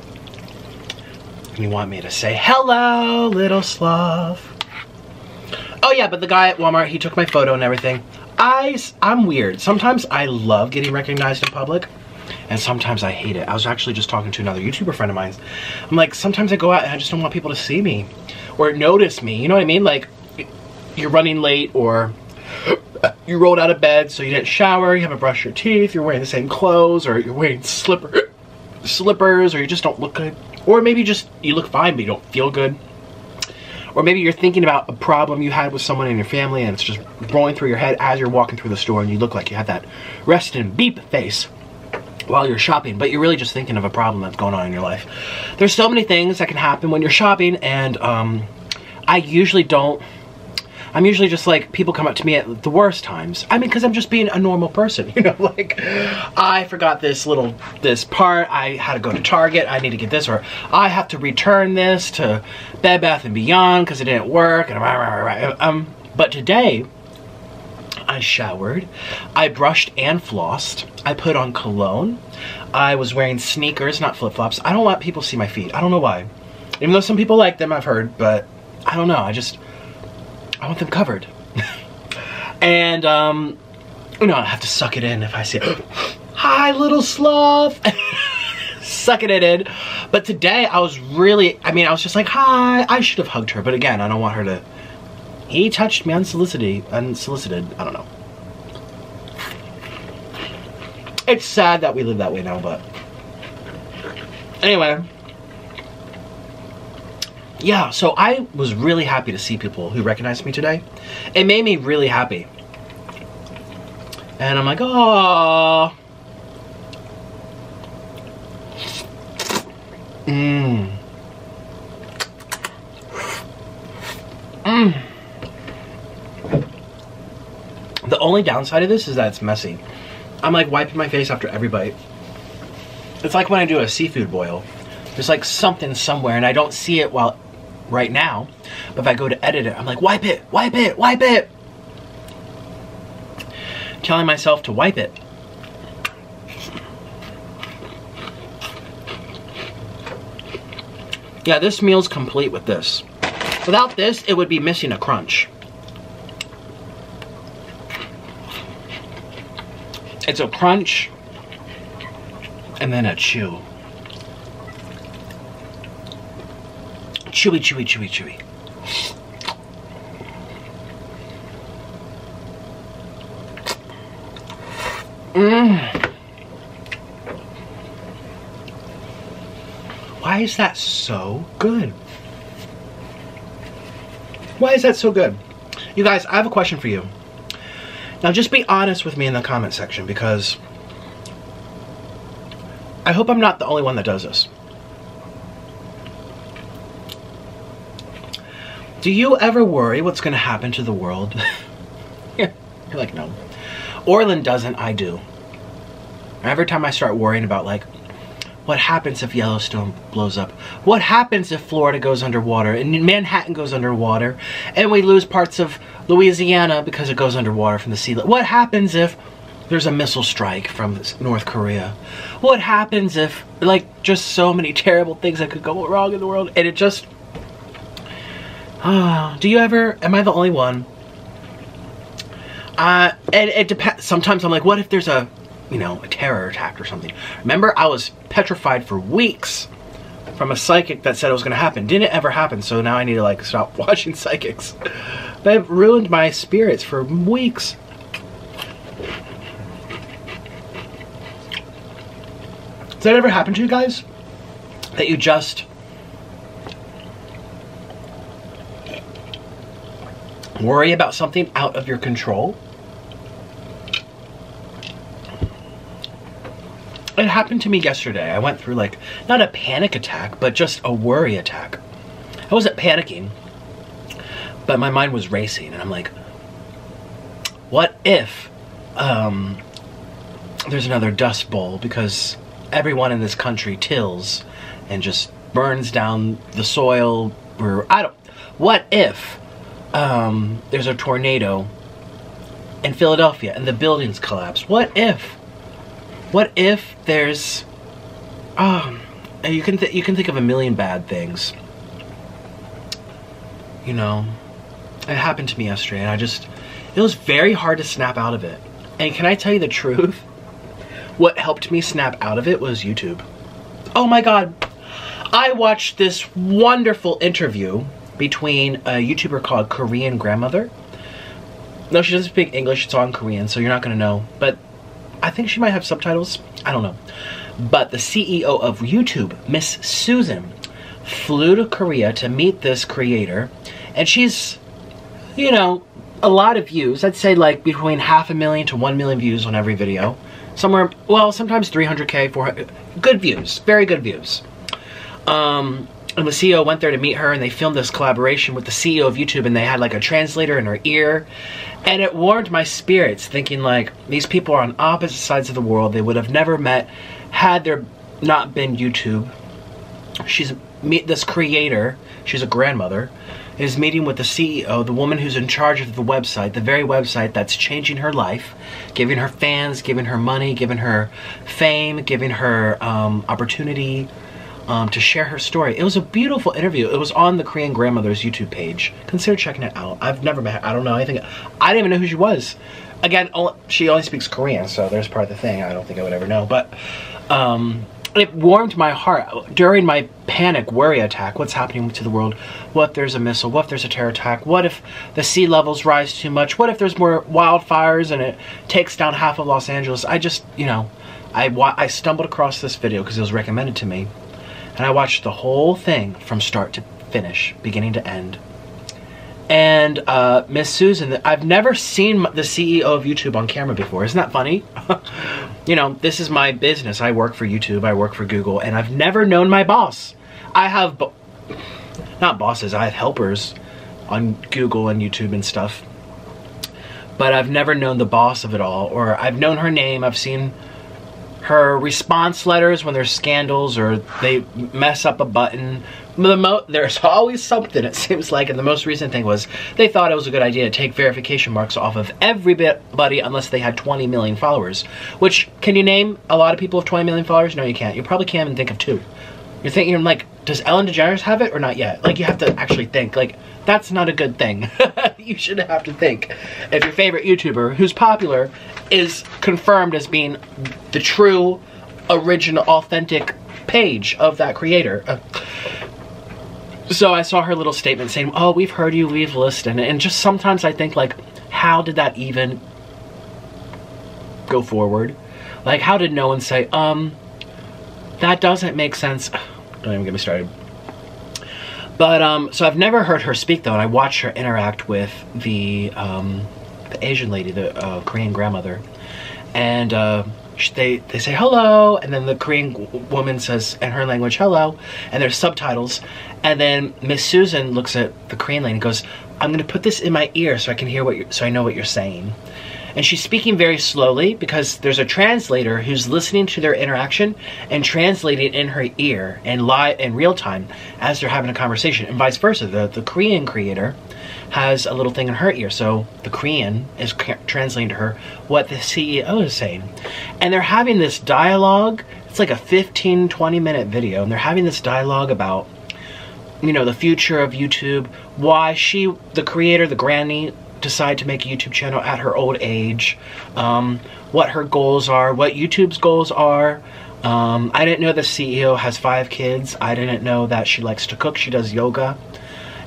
And you want me to say, hello, little sloth. Oh yeah, but the guy at Walmart, he took my photo and everything. I'm weird. Sometimes I love getting recognized in public, and sometimes I hate it. I was actually just talking to another YouTuber friend of mine. I'm like, sometimes I go out and I just don't want people to see me or notice me. You know what I mean? Like, you're running late, or you rolled out of bed so you didn't shower, you haven't brushed your teeth, you're wearing the same clothes, or you're wearing slippers, or you just don't look good. Or maybe just you look fine but you don't feel good. Or maybe you're thinking about a problem you had with someone in your family and it's just rolling through your head as you're walking through the store, and you look like you have that rest and beep face while you're shopping, but you're really just thinking of a problem that's going on in your life. There's so many things that can happen when you're shopping, and I'm usually just like, people come up to me at the worst times. I mean, because I'm just being a normal person, you know, like, I forgot this part, I had to go to Target, I need to get this, or I have to return this to Bed Bath & Beyond because it didn't work, and but today, I showered, I brushed and flossed, I put on cologne, I was wearing sneakers, not flip-flops. I don't let people see my feet, I don't know why. Even though some people like them, I've heard, but I don't know, I want them covered. And, you know, I have to suck it in if I see it. Hi, little sloth. Sucking it in. But today, I was just like, hi. I should have hugged her. But again, I don't want her to... He touched me unsolicited. I don't know. It's sad that we live that way now, but... Anyway... Yeah, so I was really happy to see people who recognized me today. It made me really happy. And I'm like, oh. The only downside of this is that it's messy. I'm like wiping my face after every bite. It's like when I do a seafood boil. There's like something somewhere and I don't see it right now, but if I go to edit it, I'm like, wipe it, wipe it, wipe it. Telling myself to wipe it. Yeah, this meal's complete with this. Without this, it would be missing a crunch. It's a crunch and then a chew. Chewy, chewy, chewy, chewy. Why is that so good? Why is that so good? You guys, I have a question for you. Now just be honest with me in the comment section, because I hope I'm not the only one that does this. Do you ever worry what's going to happen to the world? You're like, no. Orland doesn't, I do. Every time I start worrying about, like, what happens if Yellowstone blows up? What happens if Florida goes underwater and Manhattan goes underwater and we lose parts of Louisiana because it goes underwater from the sea level? What happens if there's a missile strike from North Korea? What happens if, like, just so many terrible things that could go wrong in the world? And it just... do you ever... Am I the only one? And it depends. Sometimes I'm like, what if there's a terror attack or something? Remember, I was petrified for weeks from a psychic that said it was going to happen. Didn't ever happen, so now I need to, like, stop watching psychics. They've ruined my spirits for weeks. that ever happen to you guys? That you just worry about something out of your control? It happened to me yesterday. I went through like, not a panic attack, but just a worry attack. I wasn't panicking, but my mind was racing, and I'm like, what if there's another dust bowl because everyone in this country tills and just burns down the soil, or what if there's a tornado in Philadelphia and the buildings collapse? What if there's you can think of a million bad things, you know. It happened to me yesterday, and it was very hard to snap out of it. And can I tell you the truth? What helped me snap out of it was YouTube. Oh my God. I watched this wonderful interview between a YouTuber called Korean Grandmother. No, she doesn't speak English, it's all in Korean, so you're not gonna know. But I think she might have subtitles. I don't know. But the CEO of YouTube, Miss Susan, flew to Korea to meet this creator. And she's, you know, a lot of views. I'd say like between 500,000 to 1 million views on every video. Somewhere, well, sometimes 300K, 400, good views, very good views. And the CEO went there to meet her, and they filmed this collaboration with the CEO of YouTube, and they had like a translator in her ear. And it warmed my spirits, thinking like, these people are on opposite sides of the world. They would have never met had there not been YouTube. This creator, she's a grandmother, is meeting with the CEO, the woman who's in charge of the website, the very website that's changing her life, giving her fans, giving her money, giving her fame, giving her opportunity to share her story. It was a beautiful interview. It was on the Korean Grandmother's YouTube page. Consider checking it out. I've never met her. I don't know anything. I didn't even know who she was. Again, she only speaks Korean, so there's part of the thing I don't think I would ever know. But it warmed my heart during my panic worry attack. What's happening to the world? What if there's a missile? What if there's a terror attack? What if the sea levels rise too much? What if there's more wildfires and it takes down half of Los Angeles? I just, you know, I stumbled across this video because it was recommended to me, and I watched the whole thing from start to finish, beginning to end. And Miss Susan, I've never seen the CEO of YouTube on camera before. Isn't that funny? You know, this is my business. I work for YouTube, I work for Google, and I've never known my boss. I have, not bosses, I have helpers on Google and YouTube and stuff. But I've never known the boss of it all, or I've known her name, I've seen her response letters when there's scandals or they mess up a button. There's always something, it seems like, and the most recent thing was they thought it was a good idea to take verification marks off of everybody unless they had 20 million followers. Which, can you name a lot of people with 20 million followers? No, you can't. You probably can't even think of 2. You're thinking like, does Ellen DeGeneres have it or not yet? Like, you have to actually think. Like, that's not a good thing. You should have to think. If your favorite YouTuber, who's popular, is confirmed as being the true, original, authentic page of that creator. So I saw her little statement saying, oh, we've heard you, we've listened. And just sometimes I think, like, how did that even go forward? Like, how did no one say, that doesn't make sense. Don't even get me started. But, so I've never heard her speak, though, and I watched her interact with the Asian lady, the Korean grandmother. And they say hello, and then the Korean woman says in her language hello, and there's subtitles. And then Miss Susan looks at the Korean lady and goes, I'm going to put this in my ear so I can hear so I know what you're saying. And she's speaking very slowly because there's a translator who's listening to their interaction and translating in her ear and live in real time as they're having a conversation, and vice versa. The Korean creator has a little thing in her ear, so the Korean is translating to her what the CEO is saying. And they're having this dialogue. It's like a 15-20 minute video, and they're having this dialogue about, you know, the future of YouTube, why the creator, the granny, decide to make a YouTube channel at her old age, what her goals are, what YouTube's goals are. I didn't know the CEO has 5 kids. I didn't know that she likes to cook. She does yoga.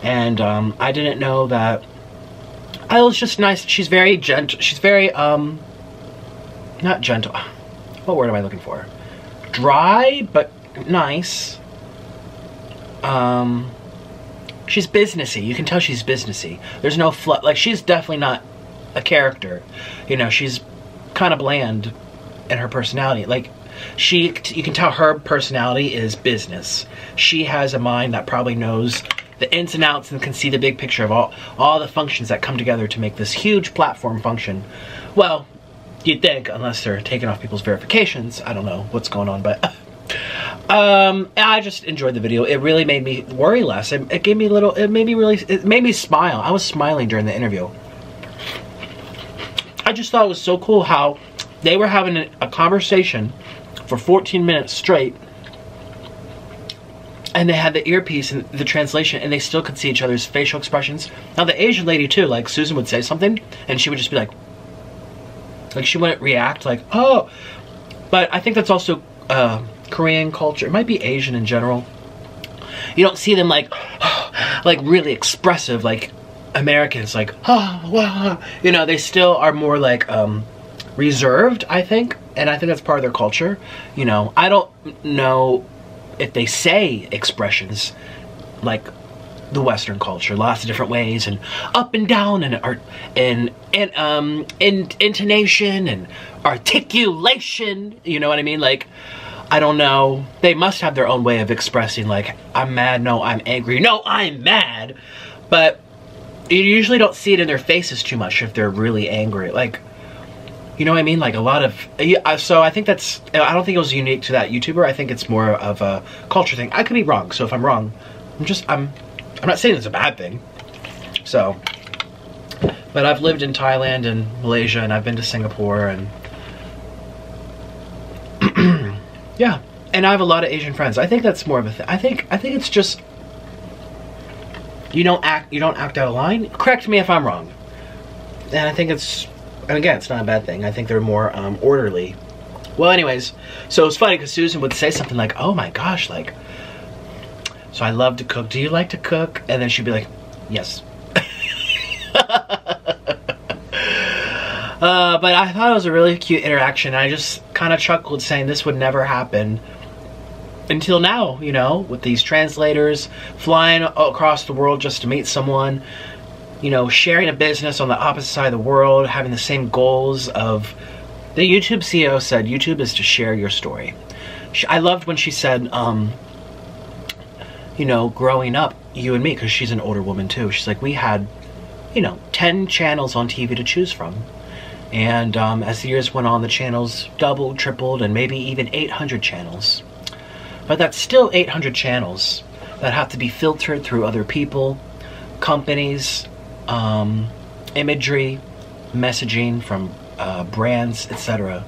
And I didn't know that. It was just nice. She's very gentle. She's very, not gentle. What word am I looking for? dry, but nice. She's businessy. You can tell she's businessy. There's no fluff. Like, she's definitely not a character. You know, she's kind of bland in her personality. Like, you can tell her personality is business. She has a mind that probably knows the ins and outs and can see the big picture of all the functions that come together to make this huge platform function. Well, you'd think, unless they're taking off people's verifications. I don't know what's going on, but I just enjoyed the video. It really made me worry less. It gave me a little, it made me smile. I was smiling during the interview. I just thought it was so cool how they were having a conversation for 14 minutes straight, and they had the earpiece and the translation, and they still could see each other's facial expressions. Now the Asian lady too, like Susan would say something, and she would just be like she wouldn't react like, oh. But I think that's also Korean culture. It might be Asian in general. You don't see them like really expressive like Americans, like, oh, wow. You know, they still are more like reserved, I think, and I think that's part of their culture. You know, I don't know if they say expressions like the Western culture, lots of different ways, and up and down, and art, and intonation and articulation. You know what I mean? Like, I don't know. They must have their own way of expressing, like, I'm mad, no, I'm angry, no, I'm mad. But you usually don't see it in their faces too much if they're really angry. Like, you know what I mean? Like a lot of, so I think that's, I don't think it was unique to that YouTuber. I think it's more of a culture thing. I could be wrong, so if I'm wrong, I'm not saying it's a bad thing. So, but I've lived in Thailand and Malaysia, and I've been to Singapore, and yeah, and I have a lot of Asian friends. I think that's more of a thing. I think it's just you don't act out of line. Correct me if I'm wrong. And I think it's, and again, it's not a bad thing. I think they're more orderly. Well, anyways, so it's funny because Susan would say something like, "Oh my gosh, like, so I love to cook. Do you like to cook?" And then she'd be like, "Yes." But I thought it was a really cute interaction. I just kind of chuckled, saying this would never happen until now, you know, with these translators flying across the world just to meet someone, you know, sharing a business on the opposite side of the world, having the same goals of, the YouTube CEO said, YouTube is to share your story. I loved when she said, you know, growing up, you and me, because she's an older woman too, she's like, we had, you know, 10 channels on TV to choose from. And as the years went on, the channels doubled, tripled, and maybe even 800 channels. But that's still 800 channels that have to be filtered through other people, companies, imagery, messaging from brands, etc.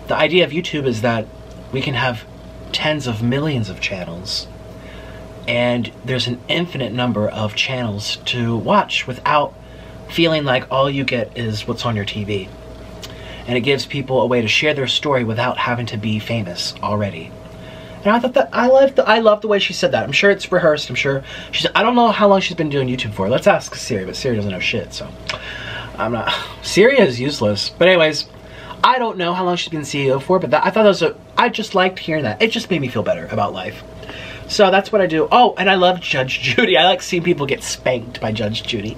The idea of YouTube is that we can have tens of millions of channels, and there's an infinite number of channels to watch without feeling like all you get is what's on your TV. And it gives people a way to share their story without having to be famous already. And I thought that, I love the way she said that. I'm sure it's rehearsed. I'm sure I don't know how long she's been doing YouTube for. Let's ask Siri, but Siri doesn't know shit, so I'm not. Siri is useless. But anyways, I don't know how long she's been CEO for, but I thought that was I just liked hearing that. It just made me feel better about life. So that's what I do. Oh, and I love Judge Judy. I like seeing people get spanked by Judge Judy.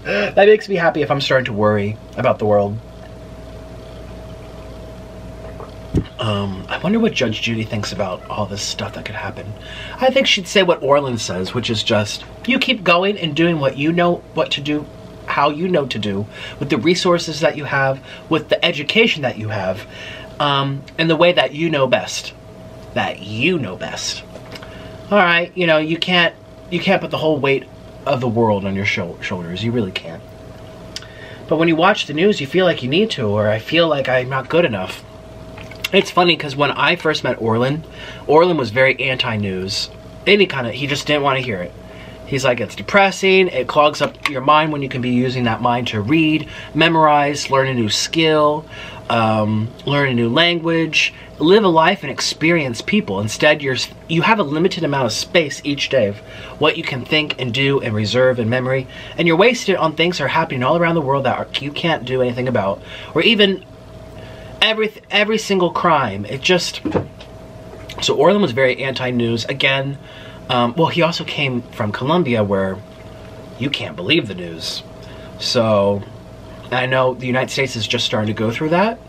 That makes me happy if I'm starting to worry about the world. I wonder what Judge Judy thinks about all this stuff that could happen. I think she'd say what Orland says, which is just, you keep going and doing what you know what to do, how you know to do, with the resources that you have, with the education that you have, and the way that you know best. That you know best. Alright, you know, you can't put the whole weight of the world on your shoulders. You really can't. But when you watch the news, you feel like you need to, or I feel like I'm not good enough. It's funny because when I first met Orland was very anti-news. Any kind of, he just didn't want to hear it. He's like, it's depressing, it clogs up your mind when you can be using that mind to read, memorize, learn a new skill, learn a new language, live a life and experience people. Instead, you have a limited amount of space each day of what you can think and do and reserve in memory, and you're wasted on things that are happening all around the world that you can't do anything about, or even every single crime. It just... So Orlin was very anti-news. Again, well, he also came from Colombia where you can't believe the news. So I know the United States is just starting to go through that.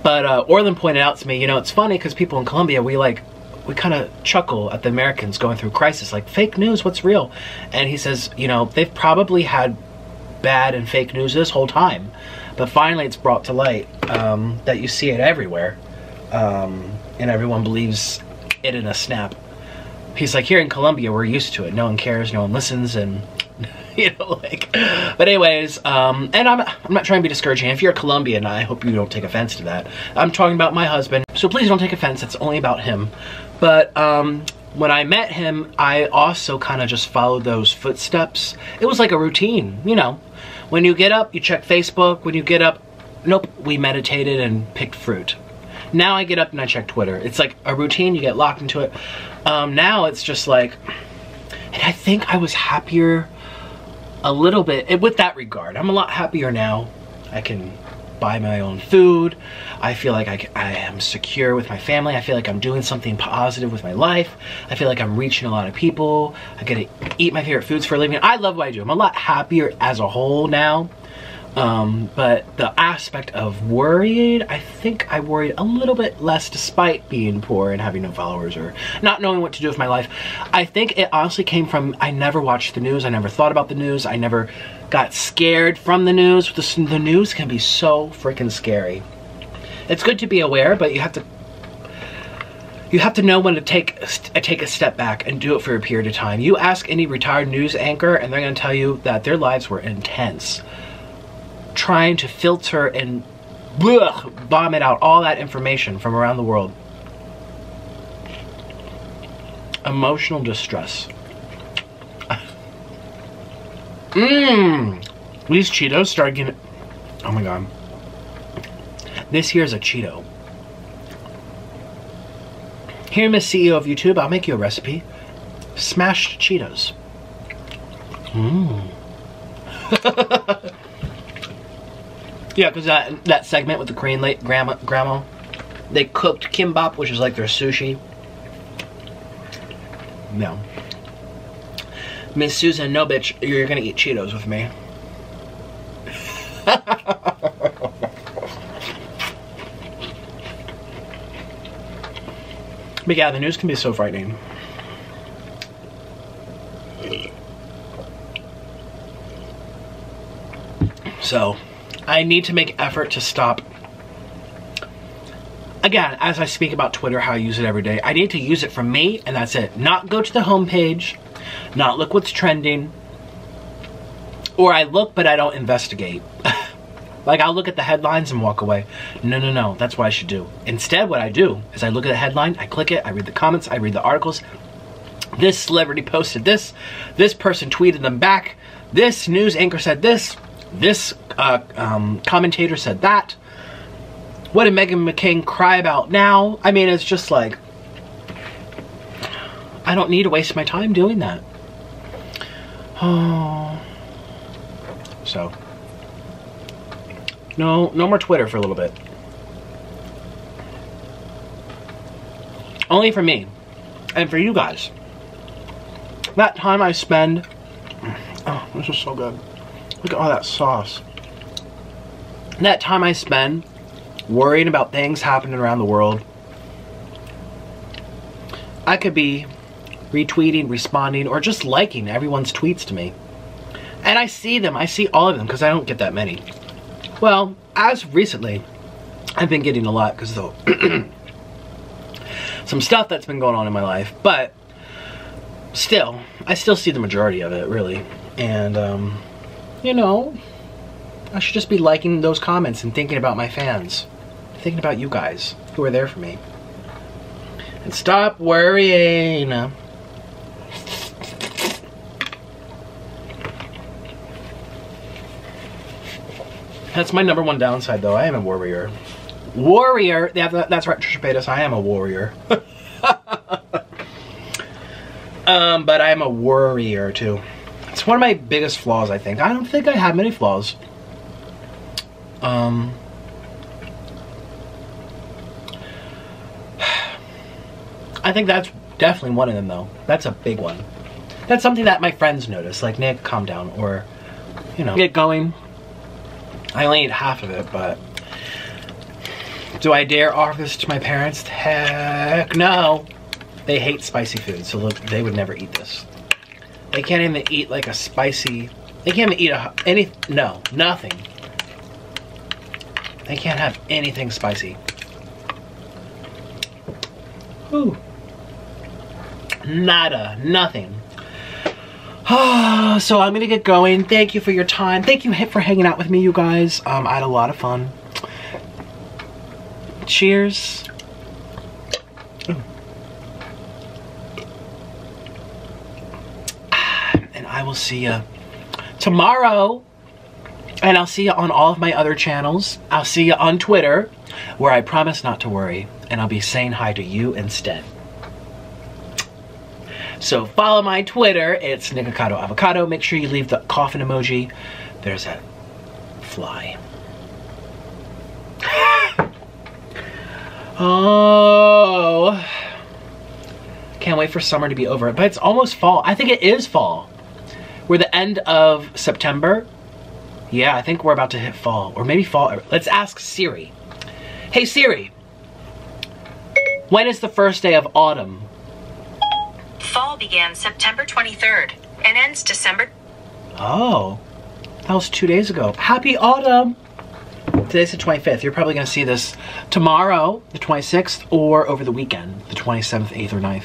But Orlin pointed out to me, you know, it's funny because people in Colombia, we kind of chuckle at the Americans going through crisis, like, fake news, what's real? And he says, you know, they've probably had bad and fake news this whole time, but finally it's brought to light that you see it everywhere, and everyone believes it in a snap. He's like, here in Colombia, we're used to it. No one cares, no one listens, and you know, like, but anyways, and I'm not trying to be discouraging. If you're Colombian, I hope you don't take offense to that. I'm talking about my husband, so please don't take offense. It's only about him. But when I met him, I also kind of just followed those footsteps. It was like a routine, you know. When you get up, you check Facebook. When you get up, nope, we meditated and picked fruit. Now I get up and I check Twitter. It's like a routine, you get locked into it. Now it's just like, and I think I was happier a little bit with that regard. I'm a lot happier now. I can buy my own food. I feel like I am secure with my family. I feel like I'm doing something positive with my life. I feel like I'm reaching a lot of people. I get to eat my favorite foods for a living. I love what I do. I'm a lot happier as a whole now. But the aspect of worried, I think I worried a little bit less despite being poor and having no followers or not knowing what to do with my life. I think it honestly came from, I never watched the news. I never thought about the news. I never got scared from the news. The news can be so freaking scary. It's good to be aware, but you have to know when to take a step back and do it for a period of time. You ask any retired news anchor and they're going to tell you that their lives were intense, trying to filter and vomit out all that information from around the world. Emotional distress. These Cheetos started getting... Oh my god. This here is a Cheeto. Here, Miss CEO of YouTube, I'll make you a recipe. Smashed Cheetos. Yeah, because that segment with the Korean grandma, they cooked kimbap, which is like their sushi. No. Miss Susan, no bitch, you're gonna eat Cheetos with me. But yeah, the news can be so frightening. So, I need to make effort to stop. Again, as I speak about Twitter, how I use it every day, I need to use it for me, and that's it. Not go to the homepage, not look what's trending, or I look but I don't investigate. Like, I'll look at the headlines and walk away. No, that's what I should do. Instead, what I do is I look at the headline, I click it, I read the comments, I read the articles. This celebrity posted this, this person tweeted them back, this news anchor said this commentator said that. What did Meghan McCain cry about now? I mean, it's just like, I don't need to waste my time doing that. Oh. So, no more Twitter for a little bit. Only for me and for you guys. That time I spend, oh, this is so good. Look at all that sauce. That time I spend worrying about things happening around the world, I could be retweeting, responding, or just liking everyone's tweets to me. And I see them. I see all of them because I don't get that many. Well, as recently, I've been getting a lot because of some stuff that's been going on in my life. But still, I still see the majority of it, really. And, you know, I should just be liking those comments and thinking about my fans. Thinking about you guys who are there for me. And stop worrying. That's my #1 downside, though. I am a warrior. Warrior! Yeah, that's right, Trisha Paytas. I am a warrior. But I am a worrier, too. It's one of my biggest flaws, I think. I don't think I have many flaws. I think that's definitely one of them though. That's a big one. That's something that my friends notice, like, Nick, calm down, or, you know, get going. I only ate half of it, but do I dare offer this to my parents? Heck no. They hate spicy food, so look, they would never eat this. They can't even eat like a spicy, they can't even eat nothing. They can't have anything spicy. Ooh. Nada, nothing. So I'm gonna get going. Thank you for your time. Thank you for hanging out with me, you guys. I had a lot of fun. Cheers. And I will see you tomorrow. And I'll see you on all of my other channels. I'll see you on Twitter, where I promise not to worry. And I'll be saying hi to you instead. So follow my Twitter, it's Nikocado Avocado. Make sure you leave the coffin emoji. There's that fly. Oh. Can't wait for summer to be over. But it's almost fall. I think it is fall. We're the end of September. Yeah, I think we're about to hit fall. Or maybe fall. Let's ask Siri. Hey Siri. When is the first day of autumn? Fall began September 23rd and ends December. Oh, that was 2 days ago. Happy autumn. Today's the 25th. You're probably going to see this tomorrow, the 26th, or over the weekend, the 27th, 8th, or 9th.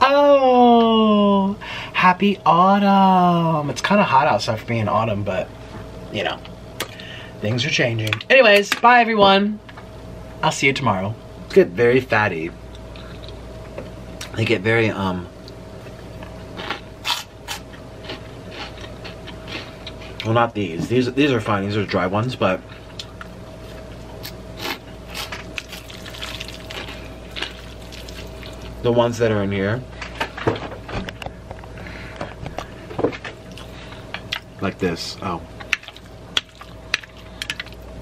Oh, happy autumn. It's kind of hot outside for being autumn, but, you know, things are changing. Anyways, bye everyone. I'll see you tomorrow. Get very fatty. They get very, well, not these. These are fine. These are dry ones, but the ones that are in here, like this. Oh,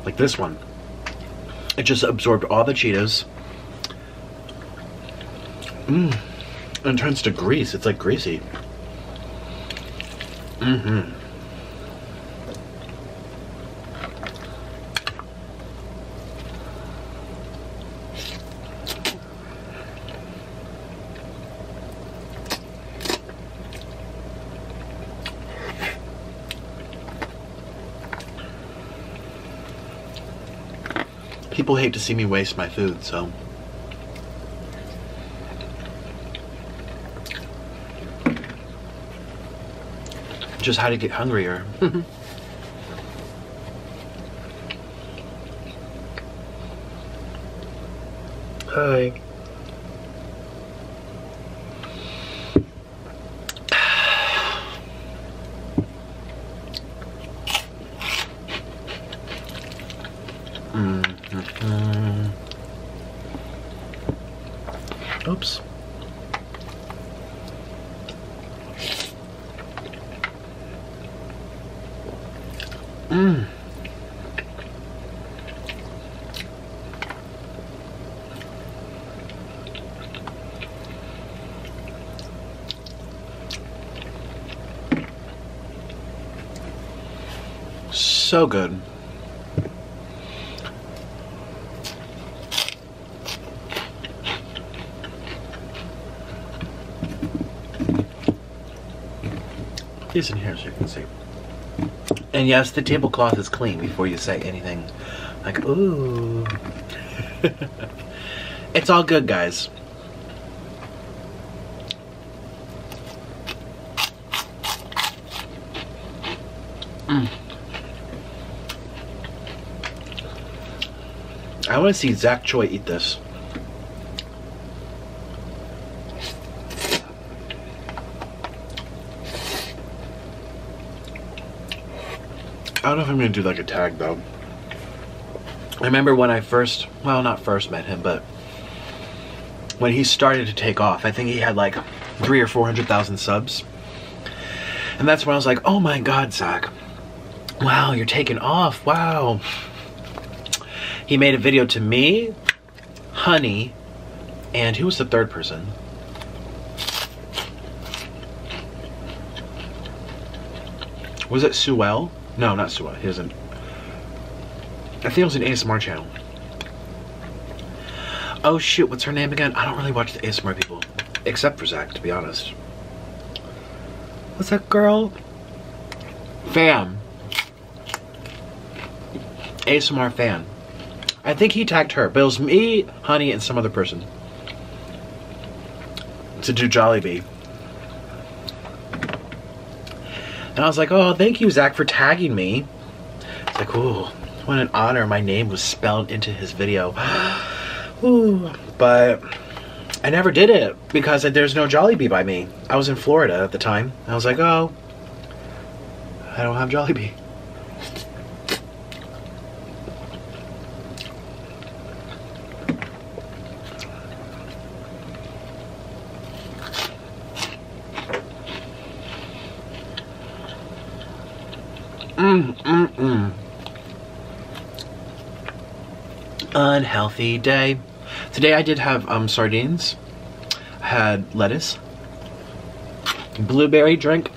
like this one. It just absorbed all the Cheetos. And turns to grease. It's like greasy. People hate to see me waste my food, so just how to get hungrier. Hi. Oops. So good. These in here so you can see. And yes, the tablecloth is clean before you say anything. Like, ooh. It's all good, guys. I want to see Zach Choi eat this. I don't know if I'm going to do like a tag though. I remember when I first, well, not first met him, but when he started to take off, I think he had like 300,000 or 400,000 subs. And that's when I was like, oh my God, Zach. Wow, you're taking off. Wow. He made a video to me, Honey, And who was the third person? Was it Sewell? No, not Sewell. He doesn't. I think it was an ASMR channel. Oh shoot, what's her name again? I don't really watch the ASMR people. Except for Zach, to be honest. What's that girl? Fam. ASMR fan. I think he tagged her, but it was me, Honey, and some other person to do Jollibee. And I was like, oh, thank you, Zach, for tagging me. It's like, ooh, what an honor. My name was spelled into his video. Ooh, but I never did it because there's no Jollibee by me. I was in Florida at the time. I was like, oh, I don't have Jollibee. Unhealthy day. Today I did have sardines. I had lettuce, blueberry drink,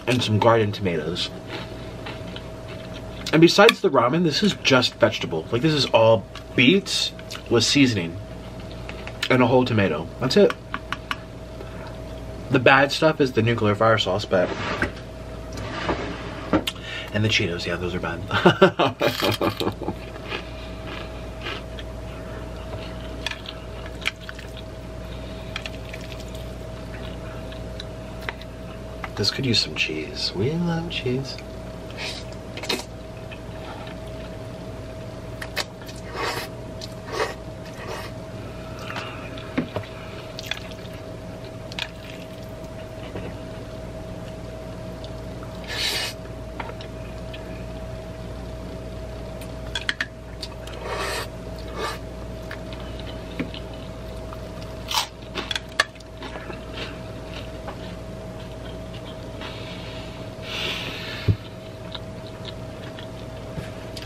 and some garden tomatoes. And besides the ramen, this is just vegetable. Like, this is all beets with seasoning and a whole tomato. That's it. The bad stuff is the nuclear fire sauce, but... and the Cheetos, yeah, those are bad. This could use some cheese. We love cheese.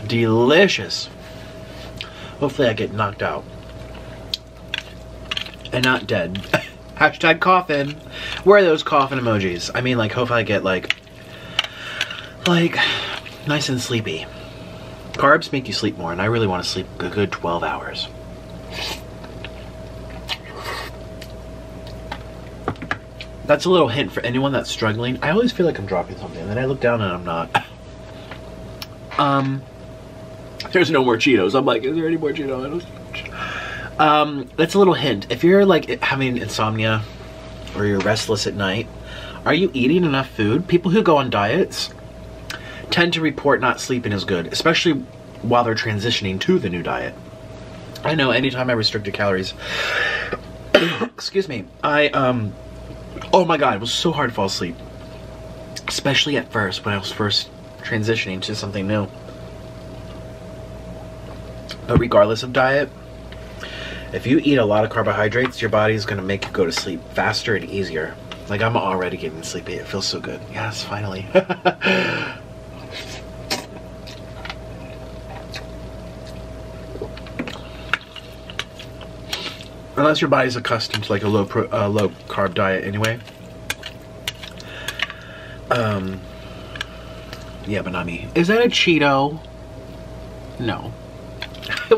Delicious. Hopefully I get knocked out and not dead. Hashtag coffin. Where are those coffin emojis? I mean, like, hopefully I get like nice and sleepy. Carbs make you sleep more, and I really want to sleep a good 12 hours. That's a little hint for anyone that's struggling. I always feel like I'm dropping something, and then I look down and I'm not. There's no more Cheetos. I'm like, is there any more Cheetos? That's a little hint. If you're like having insomnia or you're restless at night, are you eating enough food? People who go on diets tend to report not sleeping as good, especially while they're transitioning to the new diet. I know anytime I restricted calories, excuse me, oh my God, it was so hard to fall asleep. Especially at first, when I was first transitioning to something new. But regardless of diet, if you eat a lot of carbohydrates, your body's gonna make you go to sleep faster and easier. Like, I'm already getting sleepy. It feels so good. Yes, finally. Unless your body's accustomed to like a low carb diet anyway. Yeah, but not me. Is that a Cheeto? No. I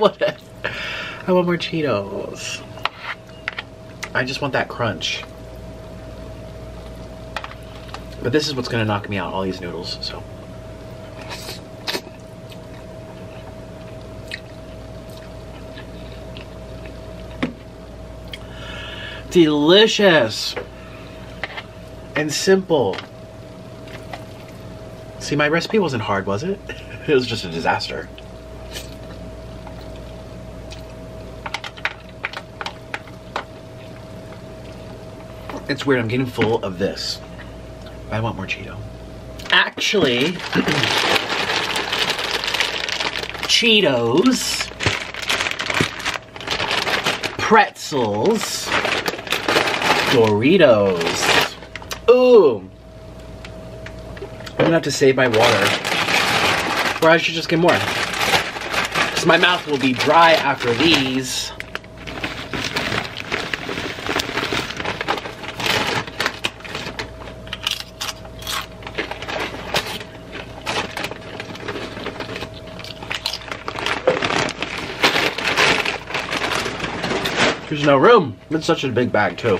want more Cheetos. I just want that crunch. But this is what's gonna knock me out, all these noodles, so. Delicious and simple. See, my recipe wasn't hard, was it? It was just a disaster. It's weird, I'm getting full of this. I want more Cheeto. Actually, Cheetos, pretzels, Doritos. Ooh. I'm gonna have to save my water. Or I should just get more. Because my mouth will be dry after these. There's no room. It's such a big bag too.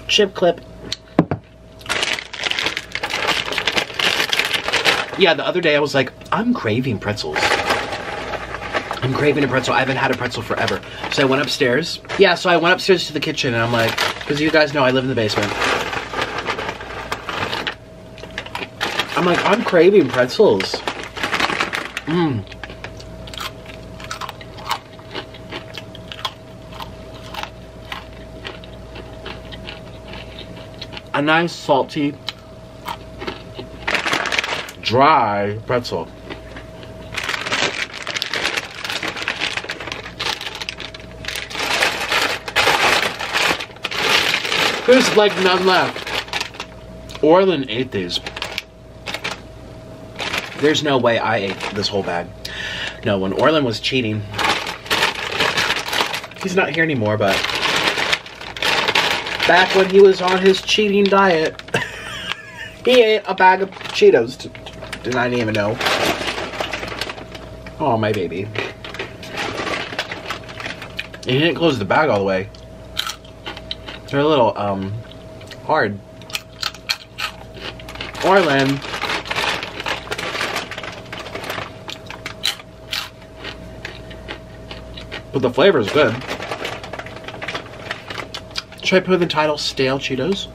Chip clip. Yeah, the other day I was like, I'm craving pretzels. I'm craving a pretzel. I haven't had a pretzel forever. So I went upstairs. Yeah, so I went upstairs to the kitchen and I'm like, because you guys know I live in the basement. I'm like, I'm craving pretzels. Mmm. A nice salty, dry pretzel. There's like none left. Orlin ate these. There's no way I ate this whole bag. No, when Orlin was cheating, he's not here anymore, but back when he was on his cheating diet, he ate a bag of Cheetos. Didn't I even know? Oh, my baby. And he didn't close the bag all the way. They're a little, hard. Orlin. But the flavor is good. Should I put the title Stale Cheetos?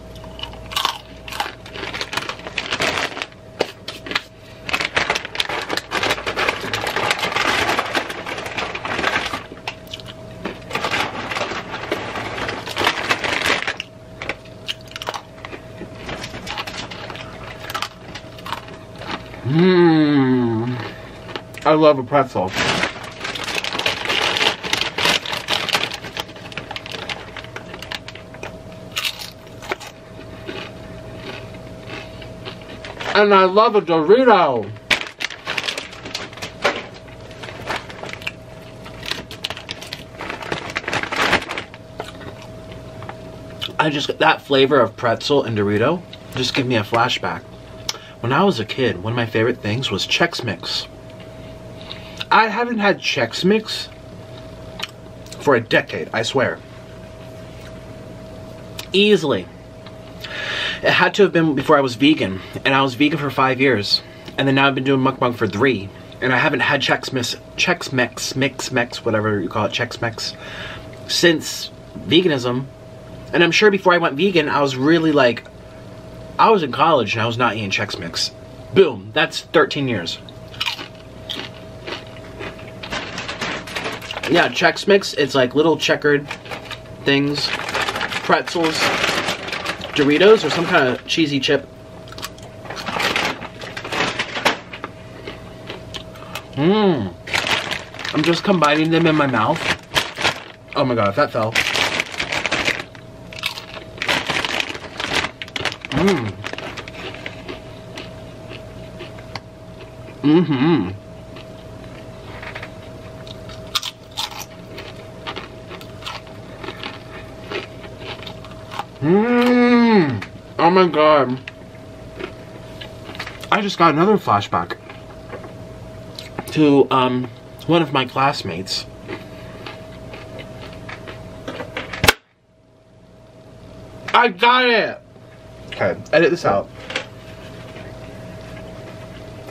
I love a pretzel. And I love a Dorito. I just, that flavor of pretzel and Dorito just give me a flashback. When I was a kid, one of my favorite things was Chex Mix. I haven't had Chex Mix for a decade, I swear. Easily. It had to have been before I was vegan, and I was vegan for 5 years, and then now I've been doing mukbang for 3, and I haven't had Chex Mix, whatever you call it, Chex Mix, since veganism. And I'm sure before I went vegan, I was really like, I was in college and I was not eating Chex Mix. Boom, that's 13 years. Yeah, Chex Mix, it's like little checkered things, pretzels, Doritos, or some kind of cheesy chip. I'm just combining them in my mouth. Oh my god, if that fell. Oh my god. I just got another flashback to one of my classmates. I got it! Okay, edit this out.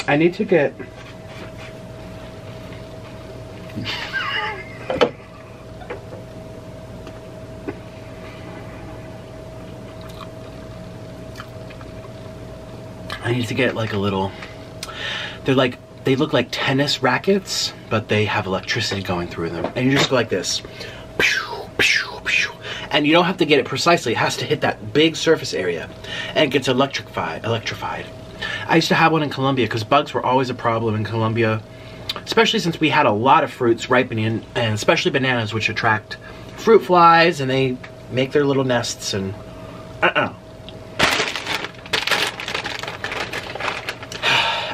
I need to get... I need to get like a little... They're like, they look like tennis rackets, but they have electricity going through them. And you just go like this. And you don't have to get it precisely. It has to hit that big surface area. And it gets electrified. I used to have one in Colombia because bugs were always a problem in Colombia. Especially since we had a lot of fruits ripening, and especially bananas, which attract fruit flies, and they make their little nests and...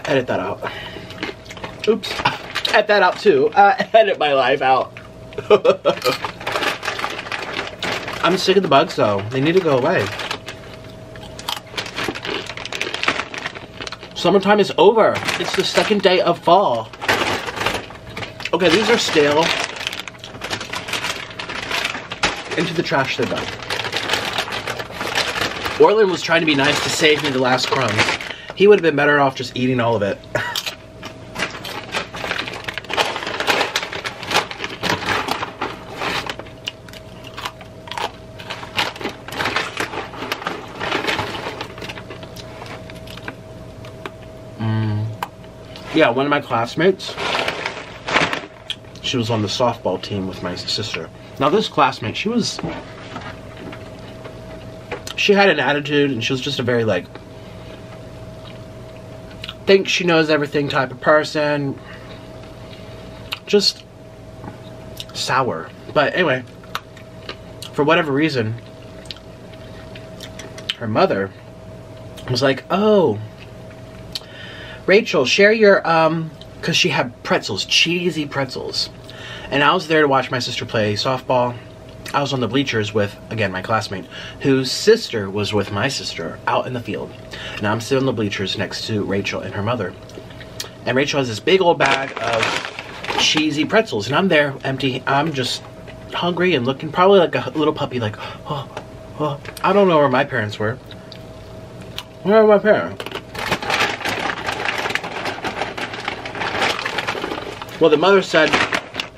Edit that out. Oops. Edit that out too. Edit my life out. I'm sick of the bugs though. They need to go away. Summertime is over. It's the second day of fall. Okay, these are stale. Into the trash they go. Orland was trying to be nice to save me the last crumbs. He would have been better off just eating all of it. Yeah, one of my classmates, she was on the softball team with my sister. Now this classmate, she had an attitude, and she was just a very like, thinks she knows everything type of person. Just sour. But anyway, for whatever reason, her mother was like, oh, Rachel, share your, because she had pretzels, cheesy pretzels. And I was there to watch my sister play softball. I was on the bleachers with, again, my classmate, whose sister was with my sister out in the field. And I'm sitting on the bleachers next to Rachel and her mother. And Rachel has this big old bag of cheesy pretzels. And I'm there, empty. I'm just hungry and looking probably like a little puppy, like, oh. I don't know where my parents were. Where are my parents? Well, the mother said,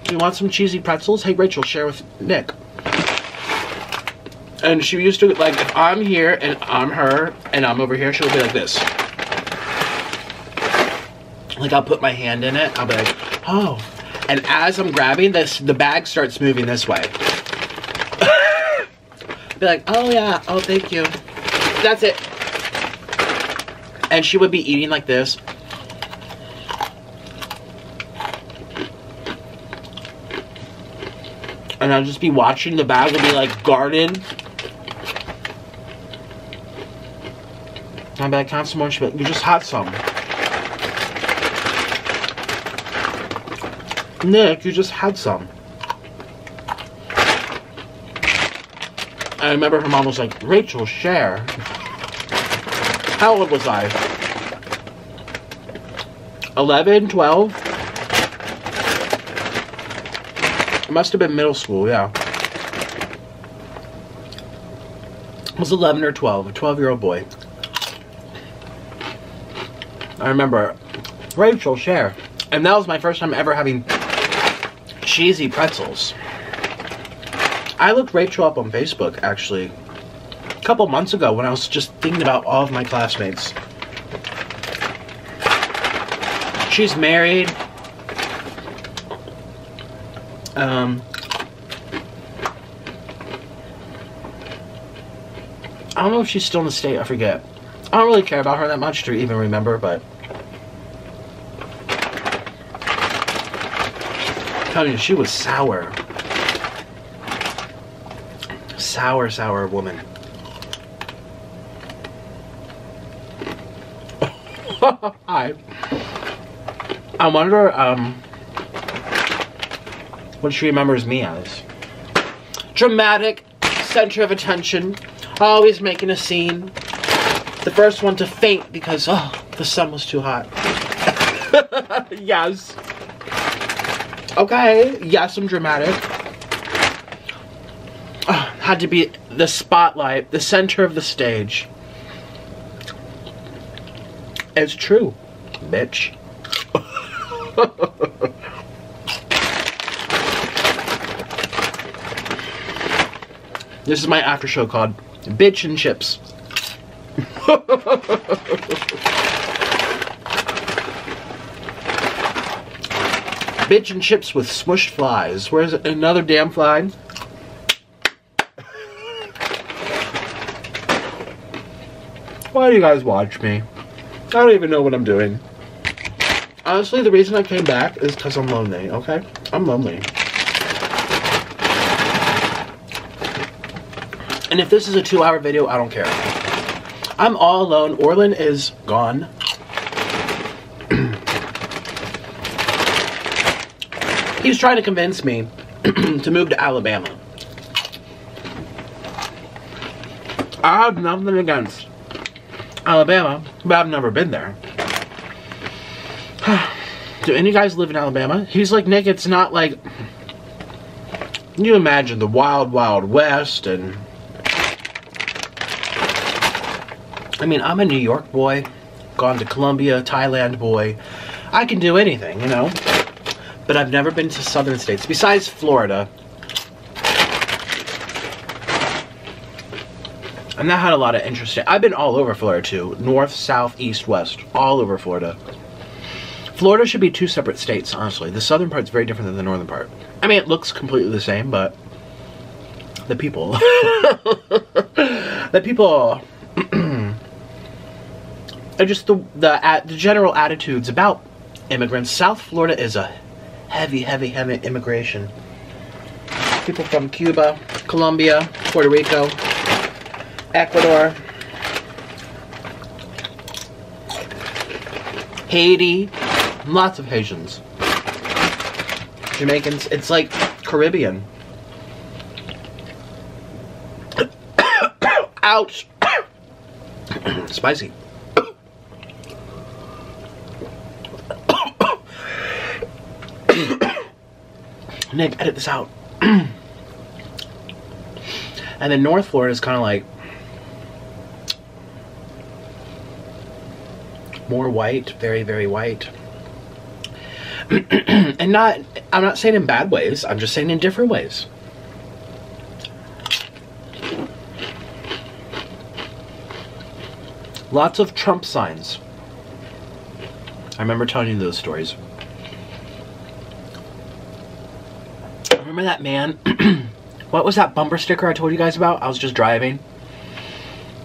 do you want some cheesy pretzels? Hey, Rachel, share with Nick. And she used to, like, if I'm here and I'm her and I'm over here, she'll be like this. Like, I'll put my hand in it. I'll be like, oh. And as I'm grabbing this, the bag starts moving this way. Be like, oh, yeah. Oh, thank you. That's it. And she would be eating like this. And I'll just be watching the bag and be like, garden. And I'll be like, can I have some more? She'll be like, you just had some. Nick, you just had some. I remember her mom was like, Rachel, share. How old was I? 11, 12? It must have been middle school, yeah. I was 11 or 12, a 12-year-old boy. I remember, Rachel, share. And that was my first time ever having cheesy pretzels. I looked Rachel up on Facebook, actually, a couple months ago when I was just thinking about all of my classmates. She's married. I don't know if she's still in the state, I forget. I don't really care about her that much to even remember, but I'm telling you, she was sour. Sour, sour woman. Hi. I wonder, what she remembers me as. Dramatic, center of attention, always making a scene. The first one to faint because, oh, the sun was too hot. Yes. Okay, yes, I'm dramatic. Had to be the spotlight, the center of the stage. It's true, bitch. This is my after show called Bitch and Chips. Bitch and chips with smushed flies. Where's another damn fly? Why do you guys watch me? I don't even know what I'm doing. Honestly, the reason I came back is because I'm lonely, okay? I'm lonely. And if this is a 2-hour video, I don't care. I'm all alone. Orlin is gone. He's trying to convince me to move to Alabama. I have nothing against Alabama, but I've never been there. Do any guys live in Alabama? He's like, Nick, it's not like you imagine the wild, wild west, and I mean, I'm a New York boy, gone to Colombia, Thailand boy. I can do anything, you know, but I've never been to southern states besides Florida. And that had a lot of interesting. I've been all over Florida too. North, south, east, west. All over Florida. Florida should be two separate states, honestly. The southern part's very different than the northern part. I mean, it looks completely the same, but the people. The people are just the general attitudes about immigrants. South Florida is a heavy, heavy, heavy immigration. People from Cuba, Colombia, Puerto Rico, Ecuador, Haiti, lots of Haitians, Jamaicans. It's like Caribbean. Ouch. Spicy. Nick, edit this out. And then North Florida is kind of like more white, very, very white. And I'm not saying in bad ways, I'm just saying in different ways. Lots of Trump signs. I remember telling you those stories. Remember that man? What was that bumper sticker I told you guys about? I was just driving.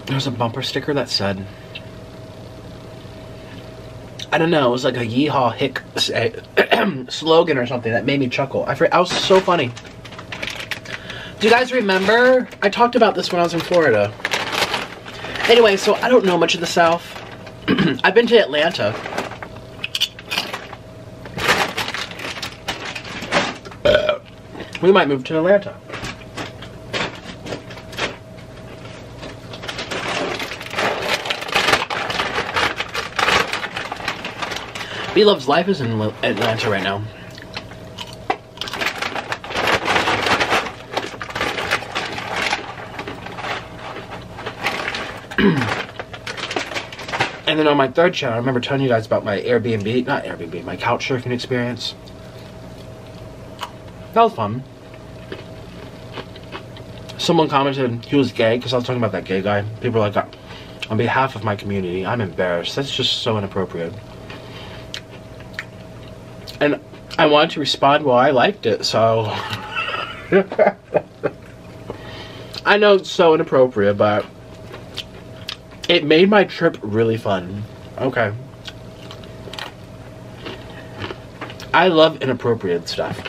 There was a bumper sticker that said, I don't know, it was like a yeehaw hick slogan or something that made me chuckle. I was so funny. Do you guys remember? I talked about this when I was in Florida. Anyway, so I don't know much of the South. I've been to Atlanta. We might move to Atlanta. B Loves Life is in Atlanta right now. And then on my third channel, I remember telling you guys about my Airbnb, not Airbnb, my couch surfing experience. That was fun. Someone commented he was gay because I was talking about that gay guy. People were like, on behalf of my community, I'm embarrassed. That's just so inappropriate. And I wanted to respond, well, I liked it, so. I know it's so inappropriate, but it made my trip really fun. Okay. I love inappropriate stuff.